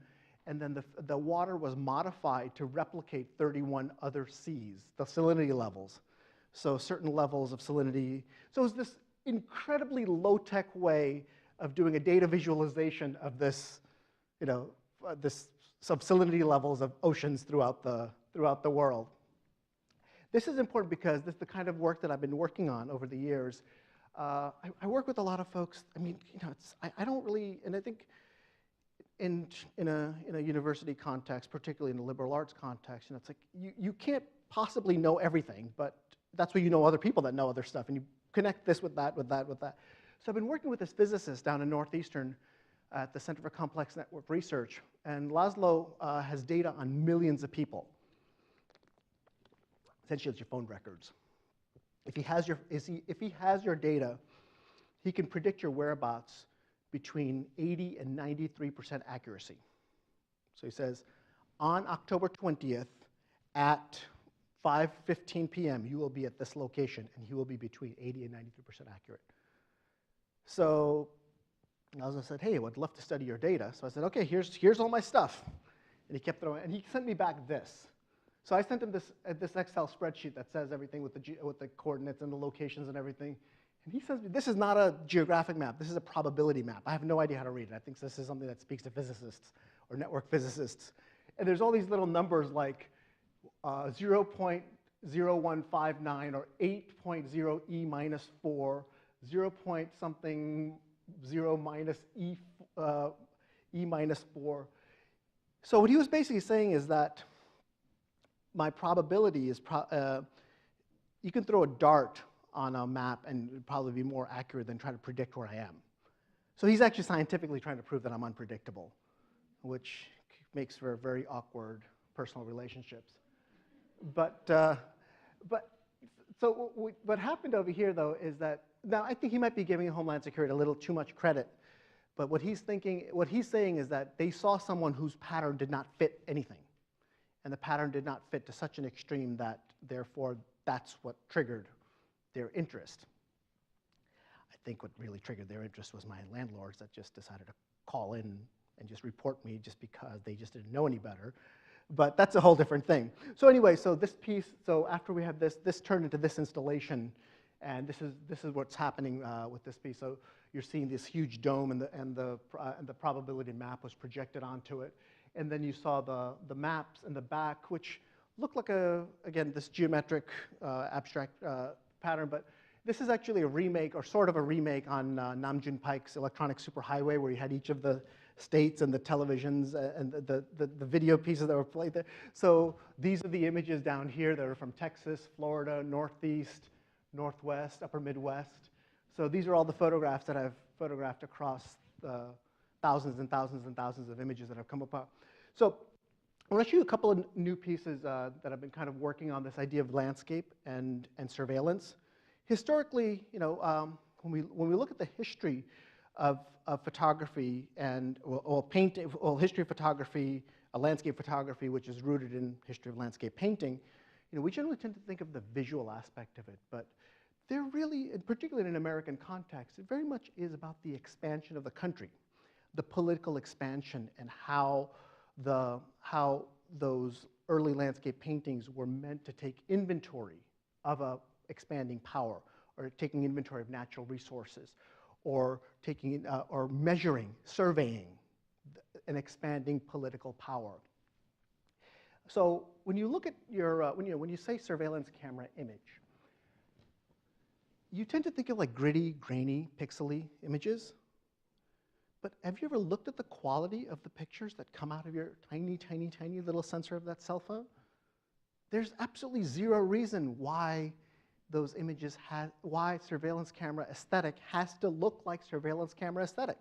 and then the water was modified to replicate 31 other seas, the salinity levels. So certain levels of salinity. So it was this incredibly low-tech way of doing a data visualization of this, this salinity levels of oceans throughout the world. This is important because this is the kind of work that I've been working on over the years. I work with a lot of folks. I mean, I don't really, and I think in a university context, particularly in a liberal arts context, it's like you can't possibly know everything, but that's where you know other people that know other stuff, and you connect this with that, with that, with that. So I've been working with this physicist down in Northeastern at the Center for Complex Network Research, and Laszlo has data on millions of people. Essentially, it's your phone records. If he has your data, he can predict your whereabouts between 80 and 93% accuracy. So he says, on October 20th at 5:15 p.m., you will be at this location, and he will be between 80 and 93% accurate. So I said, hey, I would love to study your data. So I said, okay, here's all my stuff. And he kept throwing, and he sent me back this. So I sent him this Excel spreadsheet that says everything with the coordinates and the locations and everything. And he says, this is not a geographic map. This is a probability map. I have no idea how to read it. I think this is something that speaks to physicists or network physicists. And there's all these little numbers like 0.0159 or 8.0 e minus 4, 0. something 0 minus e minus 4. So what he was basically saying is that my probability is, you can throw a dart on a map and it would probably be more accurate than trying to predict where I am. So he's actually scientifically trying to prove that I'm unpredictable, which makes for very awkward personal relationships. But so what happened over here, though, is that, now I think he might be giving Homeland Security a little too much credit, but what he's saying is that they saw someone whose pattern did not fit anything. And the pattern did not fit to such an extreme that, therefore, that's what triggered their interest. I think what really triggered their interest was my landlords that just decided to call in and just report me just because they just didn't know any better. But that's a whole different thing. So anyway, so this piece, so after we have this turned into this installation, and this is what's happening with this piece. So you're seeing this huge dome, and the probability map was projected onto it. And then you saw the maps in the back, which look like again, this geometric abstract pattern, but this is actually a remake, or sort of a remake on Namjoon Paik's Electronic Superhighway, where you had each of the states and the televisions and the video pieces that were played there. So these are the images down here that are from Texas, Florida, Northeast, Northwest, Upper Midwest. So these are all the photographs that I've photographed across thousands and thousands and thousands of images that have come up. So I want to show you a couple of new pieces that I've been kind of working on, this idea of landscape and surveillance. Historically, you know, when we look at the history of photography and painting, history of photography, landscape photography, which is rooted in history of landscape painting, you know, we generally tend to think of the visual aspect of it, but they're really, particularly in an American context, it very much is about the expansion of the country, the political expansion, and how those early landscape paintings were meant to take inventory of a expanding power, or taking inventory of natural resources, or taking or measuring, surveying an expanding political power. So when you look at your when you say surveillance camera image, you tend to think of like gritty, grainy, pixely images. But have you ever looked at the quality of the pictures that come out of your tiny, tiny, tiny little sensor of that cell phone? There's absolutely zero reason why those images why surveillance camera aesthetic has to look like surveillance camera aesthetic.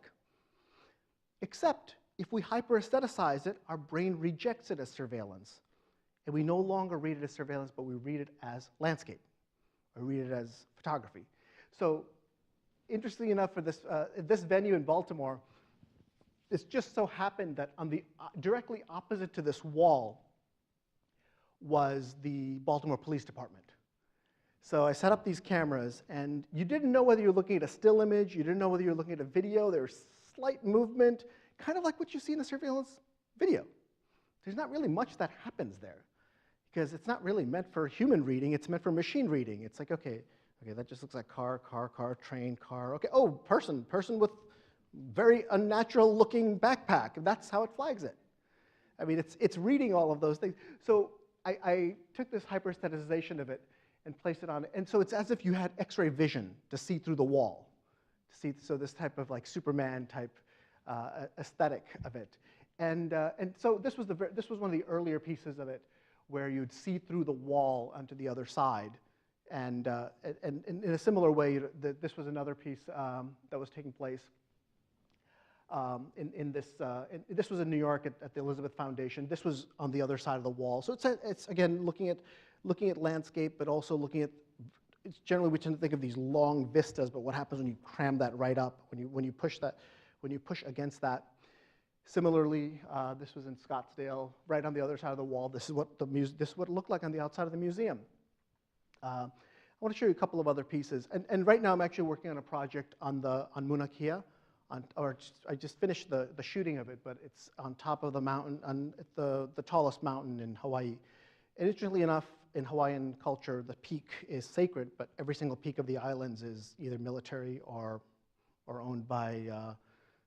Except if we hyper-aestheticize it, our brain rejects it as surveillance. And we no longer read it as surveillance, but we read it as landscape, or read it as photography. So interestingly enough, for this venue in Baltimore, it just so happened that on the directly opposite to this wall was the Baltimore Police Department. So I set up these cameras, and you didn't know whether you were looking at a still image, you didn't know whether you were looking at a video. There was slight movement, kind of like what you see in a surveillance video. There's not really much that happens there, because it's not really meant for human reading, it's meant for machine reading. It's like, okay, that just looks like car, train, car. Okay, oh, person with very unnatural looking backpack. That's how it flags it. I mean, it's reading all of those things. So I took this hyper-aestheticization of it and placed it on it. And so it's as if you had X-ray vision to see through the wall. So this type of like Superman type aesthetic of it. And so this was one of the earlier pieces of it where you'd see through the wall onto the other side. And in a similar way, this was another piece that was taking place this was in New York at the Elizabeth Foundation. This was on the other side of the wall. So it's again, looking at looking at landscape, but also looking at, it's generally we tend to think of these long vistas, but what happens when you cram that right up, when you push against that. Similarly, this was in Scottsdale, right on the other side of the wall. This is what it looked like on the outside of the museum. I want to show you a couple of other pieces. And right now I'm actually working on a project on Mauna Kea. I just finished the shooting of it, but it's on top of the mountain, on the tallest mountain in Hawaii. And interestingly enough, in Hawaiian culture, the peak is sacred, but every single peak of the islands is either military or owned by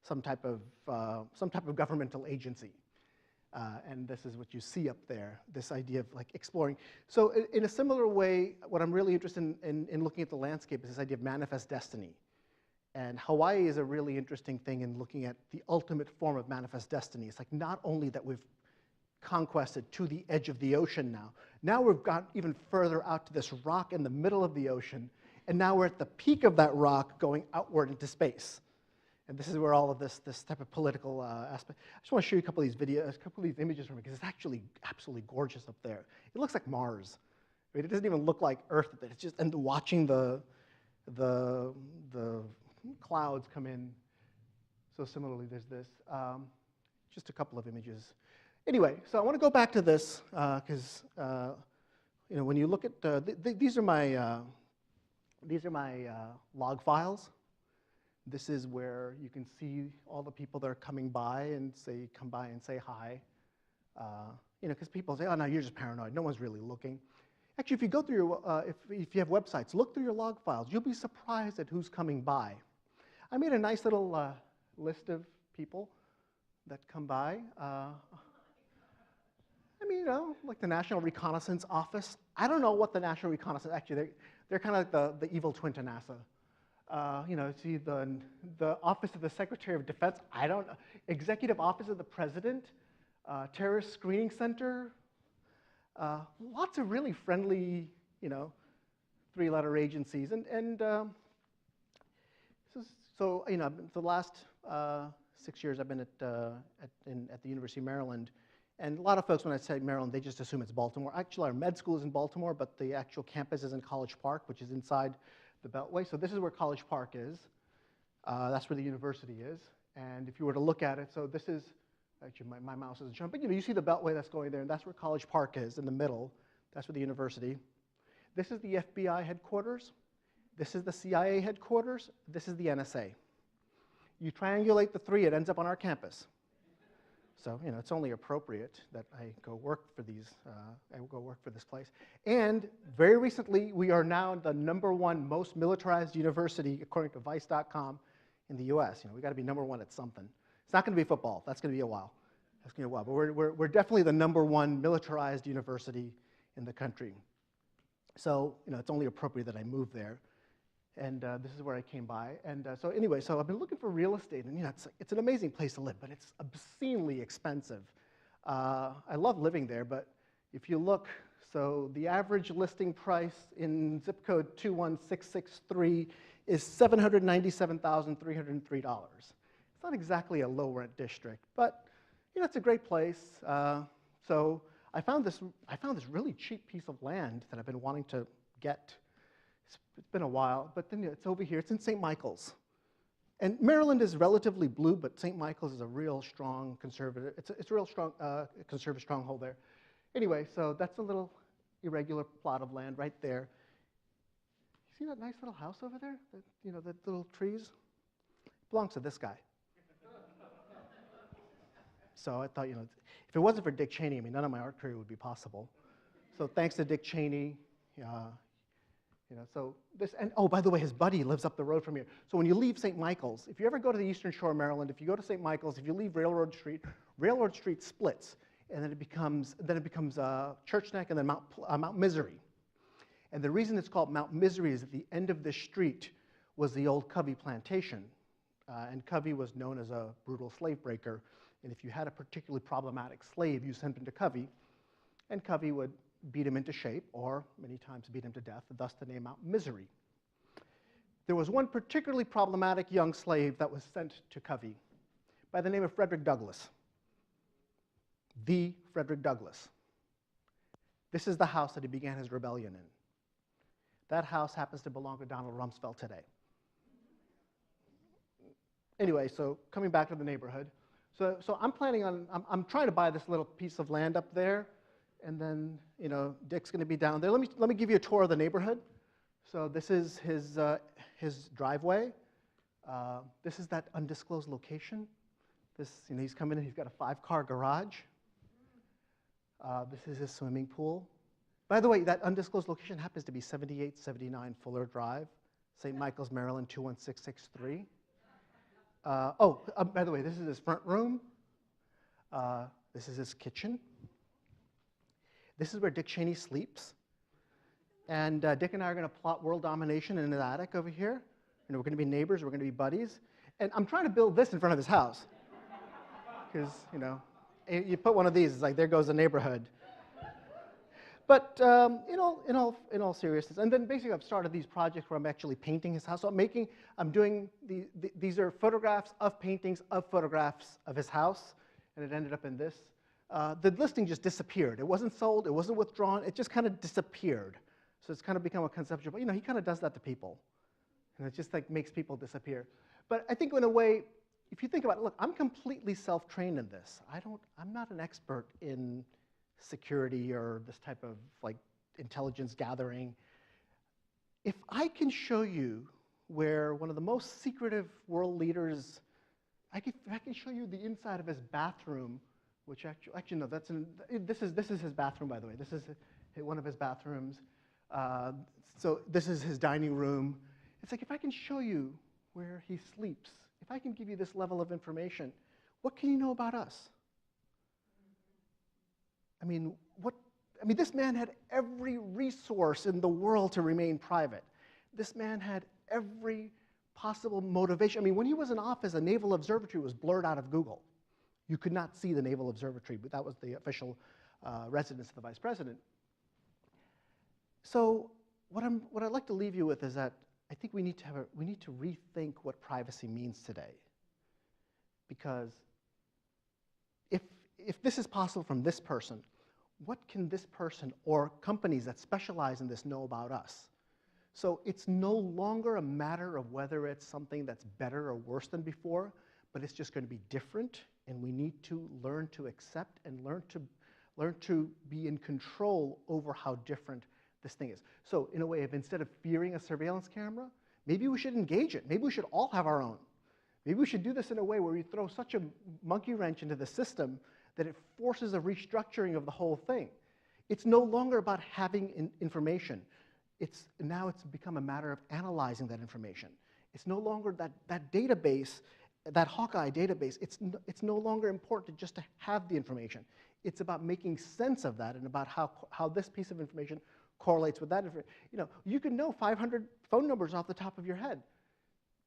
some type of governmental agency. And this is what you see up there, this idea of like exploring. So in a similar way, what I'm really interested in looking at the landscape is this idea of manifest destiny. And Hawaii is a really interesting thing in looking at the ultimate form of manifest destiny. It's like not only that we've conquested to the edge of the ocean now we've got even further out to this rock in the middle of the ocean, and now we're at the peak of that rock going outward into space. And this is where all of this type of political aspect. I just want to show you a couple of these videos, a couple of these images from it, because it's actually absolutely gorgeous up there. It looks like Mars. I mean, it doesn't even look like Earth. It's just, and watching the clouds come in. So similarly, there's this. Just a couple of images. Anyway, so I want to go back to this because when you look at these are my log files. This is where you can see all the people that are coming by and come by and say hi. Because people say, oh, no, you're just paranoid. No one's really looking. Actually, if you go through your, if you have websites, look through your log files. You'll be surprised at who's coming by. I made a nice little list of people that come by. Like the National Reconnaissance Office. I don't know what the National Reconnaissance, actually, they're kind of like the evil twin to NASA. See the Office of the Secretary of Defense, I don't know. Executive Office of the President, Terrorist Screening Center, lots of really friendly, three-letter agencies. So the last 6 years I've been at the University of Maryland. And a lot of folks, when I say Maryland, they just assume it's Baltimore. Actually, our med school is in Baltimore, but the actual campus is in College Park, which is inside the Beltway. So this is where College Park is. That's where the university is. And if you were to look at it, so this is, actually my mouse isn't showing, but you see the Beltway that's going there, and that's where College Park is in the middle. That's where the university. This is the FBI headquarters. This is the CIA headquarters. This is the NSA. You triangulate the three, it ends up on our campus. So, it's only appropriate that I go work for this place. And very recently, we are now the #1 most militarized university, according to Vice.com, in the US. We got to be #1 at something. It's not going to be football. That's going to be a while. That's going to be a while. But we're definitely the #1 militarized university in the country. So, it's only appropriate that I move there. And this is where I came by. And so anyway, so I've been looking for real estate. And it's an amazing place to live, but it's obscenely expensive. I love living there, but if you look, so the average listing price in zip code 21663 is $797,303. It's not exactly a low rent district, but it's a great place. So I found this really cheap piece of land that I've been wanting to get. It's been a while, but then it's over here. It's in St. Michael's. And Maryland is relatively blue, but St. Michael's is a real strong conservative. It's a real strong conservative stronghold there. Anyway, so that's a little irregular plot of land right there. You see that nice little house over there? The little trees? It belongs to this guy. So I thought, if it wasn't for Dick Cheney, none of my art career would be possible. So thanks to Dick Cheney. So this, and oh, by the way, his buddy lives up the road from here. So when you leave St. Michael's, if you ever go to the Eastern Shore of Maryland, if you go to St. Michael's, if you leave Railroad Street splits, and then it becomes Church Neck and then Mount Misery. And the reason it's called Mount Misery is at the end of this street was the old Covey plantation, and Covey was known as a brutal slave breaker. And if you had a particularly problematic slave, you sent him to Covey, and Covey would beat him into shape, or many times beat him to death, thus the name Mount Misery. There was one particularly problematic young slave that was sent to Covey by the name of Frederick Douglass. The Frederick Douglass. This is the house that he began his rebellion in. That house happens to belong to Donald Rumsfeld today. Anyway, so coming back to the neighborhood. So I'm planning on, I'm trying to buy this little piece of land up there, and then, you know, Dick's going to be down there. Let me give you a tour of the neighborhood. So this is his driveway. This is that undisclosed location. This, you know, he's coming in, he's got a 5-car garage. This is his swimming pool. By the way, that undisclosed location happens to be 7879 Fuller Drive, St. Michael's, Maryland, 21663. By the way, this is his front room. This is his kitchen. This is where Dick Cheney sleeps. And Dick and I are going to plot world domination in his attic over here. You know, we're going to be neighbors, we're going to be buddies. And I'm trying to build this in front of his house. Because, you know, you put one of these, it's like, there goes the neighborhood. But in all seriousness, and then basically I've started these projects where I'm actually painting his house. So I'm doing, these are photographs of paintings of photographs of his house, and it ended up in this. The listing just disappeared. It wasn't sold, it wasn't withdrawn, it just kind of disappeared. So it's kind of become a conceptual, but you know, he kind of does that to people. And it just like makes people disappear. But I think in a way, if you think about it, look, I'm completely self-trained in this. I'm not an expert in security or this type of like intelligence gathering. If I can show you where one of the most secretive world leaders, I can show you the inside of his bathroom, which actually no, this is his bathroom, by the way. This is one of his bathrooms. So this is his dining room. It's like if I can show you where he sleeps, if I can give you this level of information, what can you know about us? I mean, this man had every resource in the world to remain private. This man had every possible motivation. I mean, when he was in office, a naval observatory was blurred out of Google. You could not see the naval observatory, but that was the official residence of the vice president. So what I'd like to leave you with is that I think we need to rethink what privacy means today. Because if this is possible from this person, what can this person or companies that specialize in this know about us? So it's no longer a matter of whether it's something that's better or worse than before, but it's just going to be different, and we need to learn to accept and learn to be in control over how different this thing is. So in a way, if instead of fearing a surveillance camera, maybe we should engage it. Maybe we should all have our own. Maybe we should do this in a way where we throw such a monkey wrench into the system that it forces a restructuring of the whole thing. It's no longer about having information. Now it's become a matter of analyzing that information. It's no longer that database, that Hawkeye database, it's no longer important just to have the information. It's about making sense of that and about how this piece of information correlates with that. You know, you can know 500 phone numbers off the top of your head,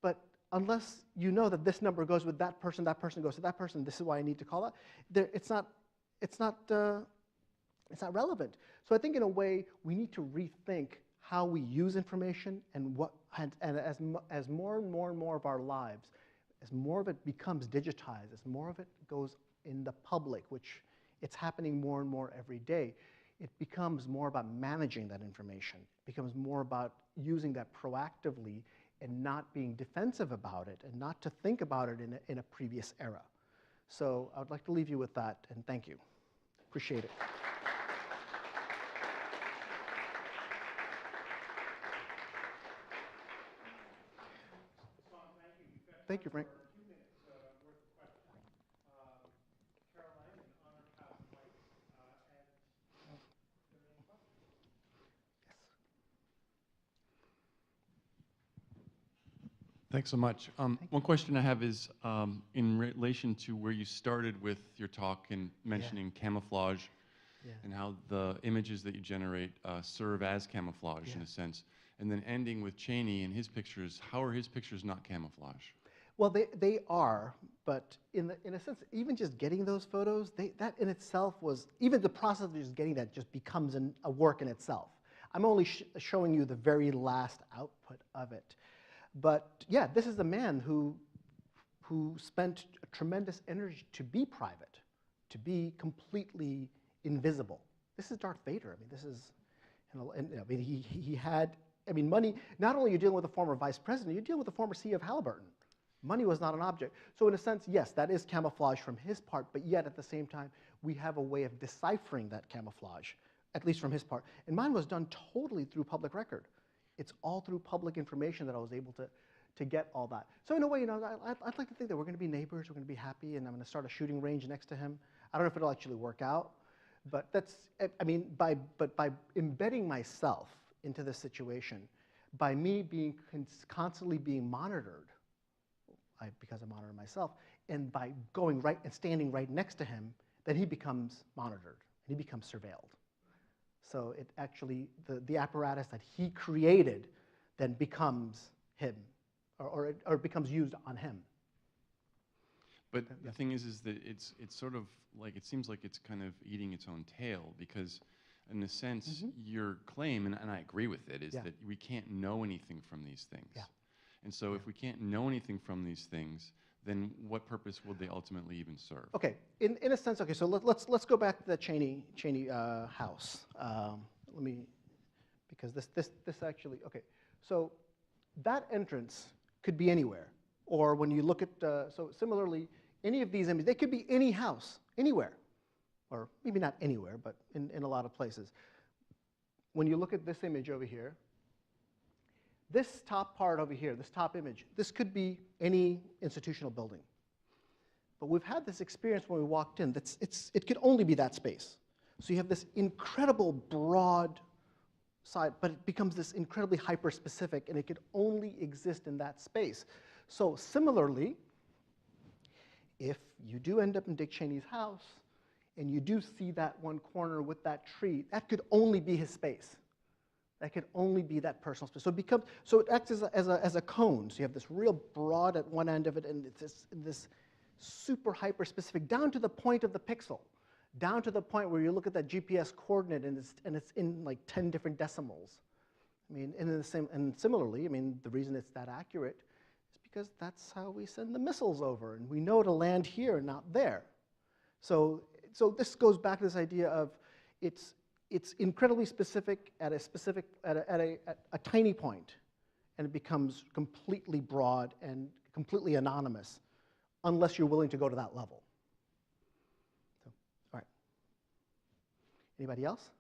but unless you know that this number goes with that person goes to that person, this is why I need to call that, it's not relevant. So I think in a way, we need to rethink how we use information and as more and more of our lives, as more of it becomes digitized, as more of it goes in the public, which it's happening more and more every day, it becomes more about managing that information. It becomes more about using that proactively and not being defensive about it and not to think about it in a previous era. So I would like to leave you with that, and thank you. Appreciate it. Thank you, Frank. Thanks so much. One question I have is in relation to where you started with your talk and mentioning camouflage and how the images that you generate serve as camouflage in a sense, and then ending with Cheney and his pictures. How are his pictures not camouflage? Well, they are, but in a sense, even just getting those photos, that in itself was, even the process of just getting that just becomes a work in itself. I'm only showing you the very last output of it. But yeah, this is a man who spent tremendous energy to be private, to be completely invisible. This is Darth Vader. I mean, this is, I mean, he had, I mean, money, not only are you dealing with a former vice president, you're dealing with a former CEO of Halliburton. Money was not an object. So in a sense, yes, that is camouflage from his part, but yet at the same time, we have a way of deciphering that camouflage, at least from his part. And mine was done totally through public record. It's all through public information that I was able to get all that. So in a way, you know, I'd like to think that we're going to be neighbors, we're going to be happy, and I'm going to start a shooting range next to him. I don't know if it'll actually work out, but that's, I mean, by embedding myself into this situation, by me being constantly being monitored, because I monitor myself, and by going right and standing right next to him, then he becomes monitored, and he becomes surveilled. So it actually, the apparatus that he created then becomes him, or it becomes used on him. But the thing is that it's sort of like, it seems like it's kind of eating its own tail, because in a sense, your claim, and I agree with it, is that we can't know anything from these things. Yeah. And so if we can't know anything from these things, then what purpose will they ultimately even serve? Okay, in a sense, okay, so let's go back to the Cheney house. Let me, because this actually, okay, so that entrance could be anywhere. Or when you look at, so similarly, any of these images, they could be any house, anywhere. Or maybe not anywhere, but in a lot of places. When you look at this image over here, this top part over here, this top image, this could be any institutional building. But we've had this experience when we walked in, it could only be that space. So you have this incredible broad side, but it becomes this incredibly hyper-specific, and it could only exist in that space. So similarly, if you do end up in Dick Cheney's house, and you do see that one corner with that tree, that could only be his space. That could only be that personal space. So it acts as a cone. So you have this real broad at one end of it, and it's this super hyper-specific, down to the point of the pixel, down to the point where you look at that GPS coordinate, and it's in like 10 different decimals. I mean, and similarly, I mean, the reason it's that accurate is because that's how we send the missiles over, and we know to land here, not there. So this goes back to this idea of it's incredibly specific at a tiny point, and it becomes completely broad and completely anonymous, unless you're willing to go to that level. So, all right. Anybody else?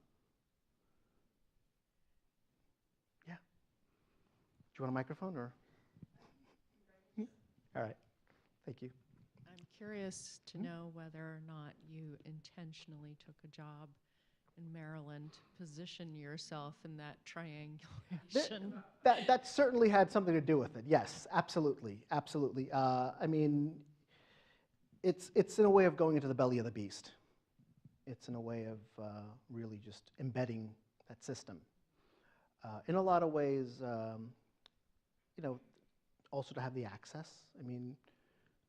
Yeah. Do you want a microphone or? All right. Thank you. I'm curious to know whether or not you intentionally took a job in Maryland to position yourself in that triangulation. That certainly had something to do with it. Yes, absolutely, absolutely. I mean, it's in a way of going into the belly of the beast. It's in a way of really just embedding that system. In a lot of ways, you know, also to have the access. I mean,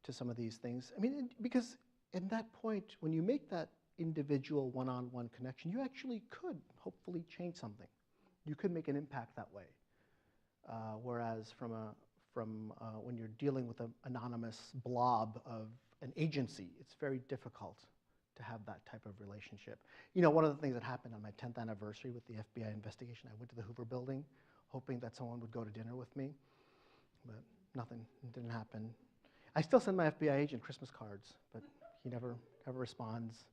to some of these things. I mean, because in that point, when you make that individual one-on-one connection, you actually could hopefully change something. You could make an impact that way. Whereas when you're dealing with an anonymous blob of an agency, it's very difficult to have that type of relationship. You know, one of the things that happened on my 10th anniversary with the FBI investigation, I went to the Hoover Building, hoping that someone would go to dinner with me, but nothing, it didn't happen. I still send my FBI agent Christmas cards, but he never responds.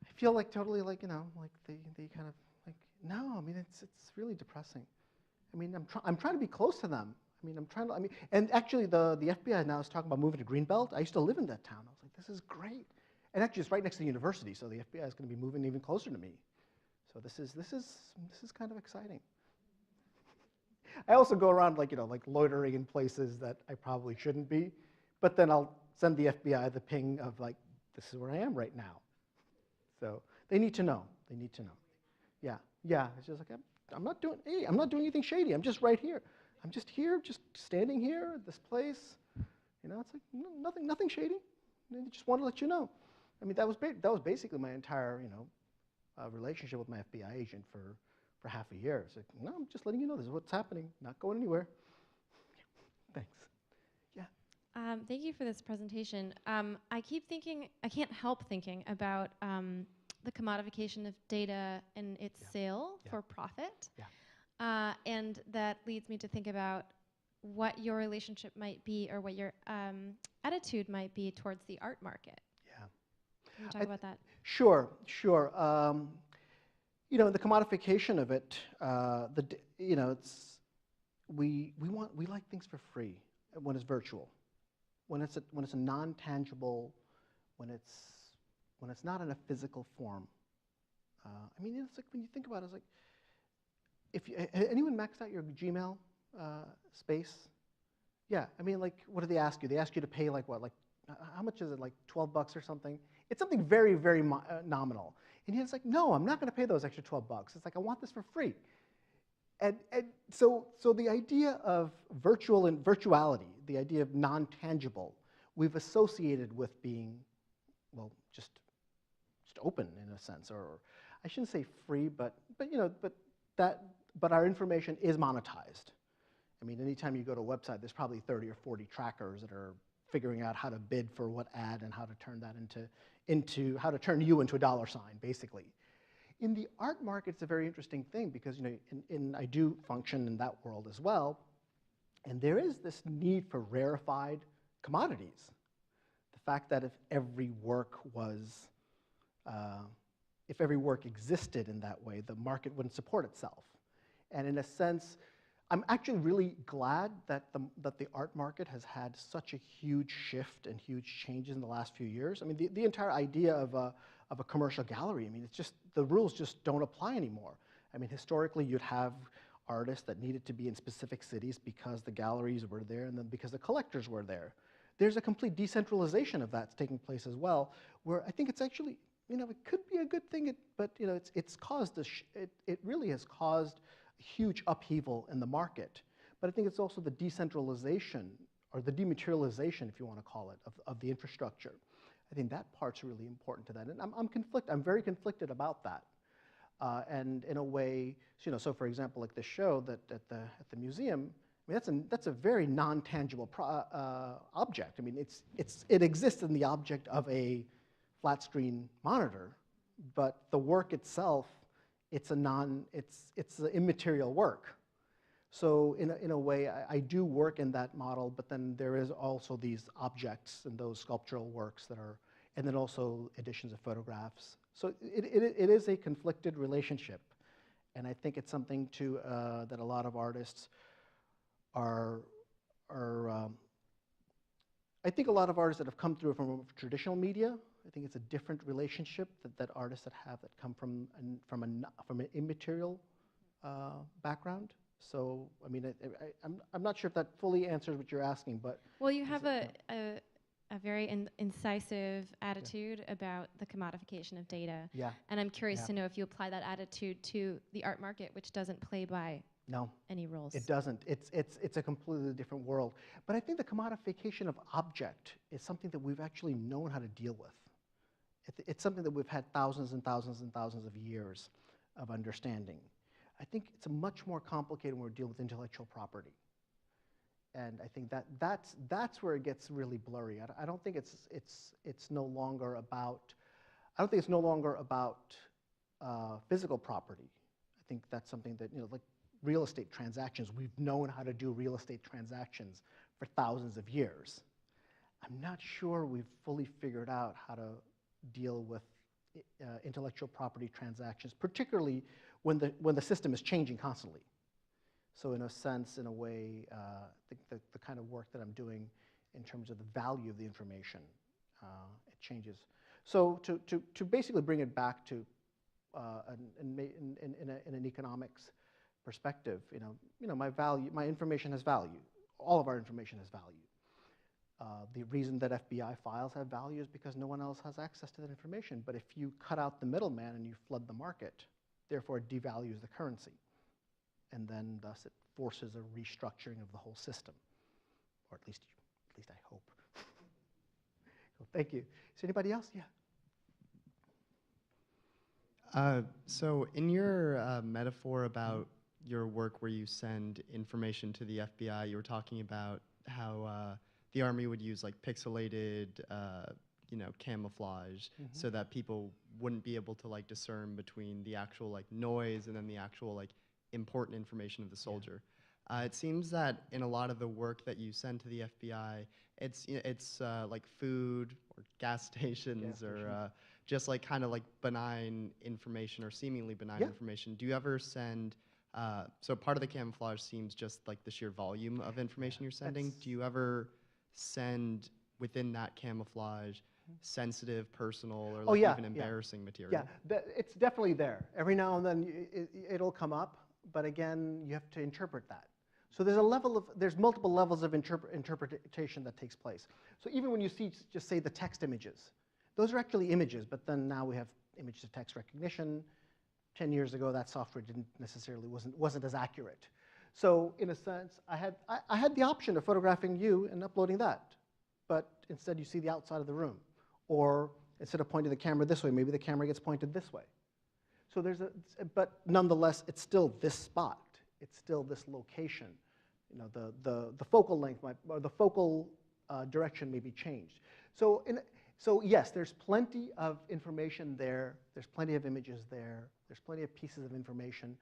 I feel like totally like, you know, like they kind of like, no, I mean, it's really depressing. I mean, I'm trying to be close to them. I mean, and actually the FBI now is talking about moving to Greenbelt. I used to live in that town. I was like, this is great. And actually it's right next to the university, so the FBI is going to be moving even closer to me. So this is kind of exciting. I also go around like, you know, like loitering in places that I probably shouldn't be, but then I'll send the FBI the ping of like, this is where I am right now. So they need to know. They need to know. Yeah. It's just like I'm not doing anything shady. I'm just right here. I'm just here, just standing here at this place. You know, it's like nothing shady. They just want to let you know. I mean, that was basically my entire, you know, relationship with my FBI agent for half a year. It's like, no, I'm just letting you know this is what's happening. Not going anywhere. Thanks. Yeah. Thank you for this presentation. I keep thinking, I can't help thinking about the commodification of data and its sale for profit. And that leads me to think about what your relationship might be, or what your attitude might be towards the art market. Can you talk about that? Sure. You know, the commodification of it, you know, we like things for free when it's virtual, when it's a non-tangible, when it's not in a physical form. I mean, it's like, when you think about it, it's like, anyone maxed out your Gmail space? Yeah, I mean, like, what do they ask you? They ask you to pay, like, what, like, how much is it, like $12 or something? It's something very, very nominal. And he's like, no, I'm not going to pay those extra $12. It's like, I want this for free. And so the idea of virtual and virtuality, the idea of non-tangible, we've associated with being, well, just open in a sense, or I shouldn't say free, but you know, but our information is monetized. I mean, anytime you go to a website, there's probably 30 or 40 trackers that are figuring out how to bid for what ad and how to turn that into how to turn you into a dollar sign, basically. In the art market, it's a very interesting thing because, you know, I do function in that world as well, and there is this need for rarefied commodities. The fact that if every work existed in that way, the market wouldn't support itself. And in a sense, I'm actually really glad that the art market has had such a huge shift and huge changes in the last few years. I mean, the entire idea of a commercial gallery, I mean, it's just, the rules just don't apply anymore. I mean, historically, you'd have artists that needed to be in specific cities because the galleries were there and then because the collectors were there. There's a complete decentralization of that's taking place as well, where I think it's actually, you know, it could be a good thing, but, you know, it's caused it really has caused a huge upheaval in the market. But I think it's also the decentralization, or the dematerialization, if you want to call it, of the infrastructure. I think that part's really important to that, and I'm very conflicted about that. And in a way, you know, so for example, like this show that at the museum, I mean, that's a very non-tangible object. I mean, it exists in the object of a flat screen monitor, but the work itself, it's an immaterial work. So in a way, I do work in that model, but then there is also these objects and those sculptural works that are, and then also editions of photographs. So it is a conflicted relationship, and I think it's something that a lot of artists are I think a lot of artists that have come through from traditional media, I think it's a different relationship that artists that come from an immaterial background. So, I mean, I'm not sure if that fully answers what you're asking, but... Well, you have a very incisive attitude about the commodification of data. Yeah. And I'm curious to know if you apply that attitude to the art market, which doesn't play by any rules. It doesn't. It's a completely different world. But I think the commodification of object is something that we've actually known how to deal with. It's something that we've had thousands and thousands and thousands of years of understanding. I think it's much more complicated when we're dealing with intellectual property. And I think that's where it gets really blurry. I don't think it's no longer about, I don't think it's no longer about physical property. I think that's something that, you know, like real estate transactions, we've known how to do real estate transactions for thousands of years. I'm not sure we've fully figured out how to deal with intellectual property transactions, particularly when the system is changing constantly. So in a sense, in a way, the kind of work that I'm doing in terms of the value of the information, it changes. So to basically bring it back to in an economics perspective, you know, my information has value. All of our information has value. The reason that FBI files have value is because no one else has access to that information. But if you cut out the middleman and you flood the market, therefore it devalues the currency. And then thus it forces a restructuring of the whole system. Or at least I hope. Well, thank you. Is there anybody else? Yeah. So in your metaphor about your work where you send information to the FBI, you were talking about how the Army would use like pixelated camouflage so that people wouldn't be able to like discern between the actual like noise and then the actual like important information of the soldier. It seems that in a lot of the work that you send to the FBI, it's like food or gas stations or just like kind of like benign information or seemingly benign information. Do you ever send, so part of the camouflage seems just like the sheer volume of information you're sending. Do you ever send within that camouflage sensitive, personal, or like even embarrassing material? Yeah, it's definitely there. Every now and then it'll come up, but again, you have to interpret that. So there's multiple levels of interpretation that takes place. So even when you see, just say the text images, those are actually images, but then now we have image to text recognition. 10 years ago, that software wasn't as accurate. So in a sense, I had the option of photographing you and uploading that, but instead you see the outside of the room. Or instead of pointing the camera this way, maybe the camera gets pointed this way. So but nonetheless, it's still this spot. It's still this location. The focal length or the focal direction may be changed. So yes, there's plenty of information there. There's plenty of images there. There's plenty of pieces of information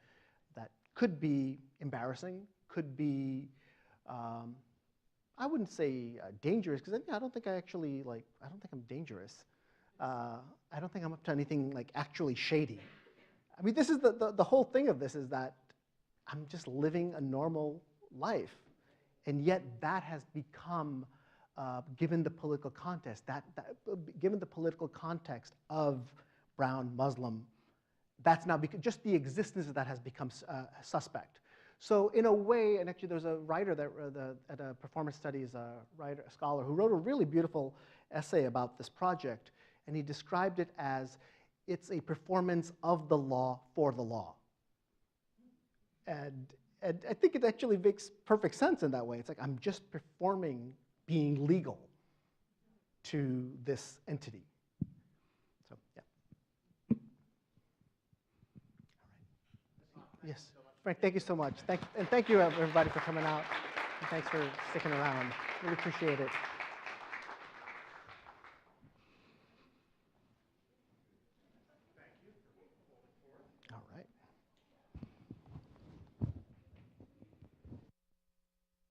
that could be embarrassing, could be, I wouldn't say dangerous, because I don't think I don't think I'm dangerous. I don't think I'm up to anything like actually shady. I mean, this is the whole thing of this is that I'm just living a normal life. And yet that has become, given the political context, given the political context of brown Muslim, that's now just the existence of that has become suspect. So in a way, and actually there's a writer at a performance studies a scholar who wrote a really beautiful essay about this project, and he described it as it's a performance of the law for the law. And I think it actually makes perfect sense in that way. It's like I'm just performing being legal to this entity. So, yeah. All right. Yes. Frank, thank you so much. And thank you, everybody, for coming out. And thanks for sticking around. Really appreciate it.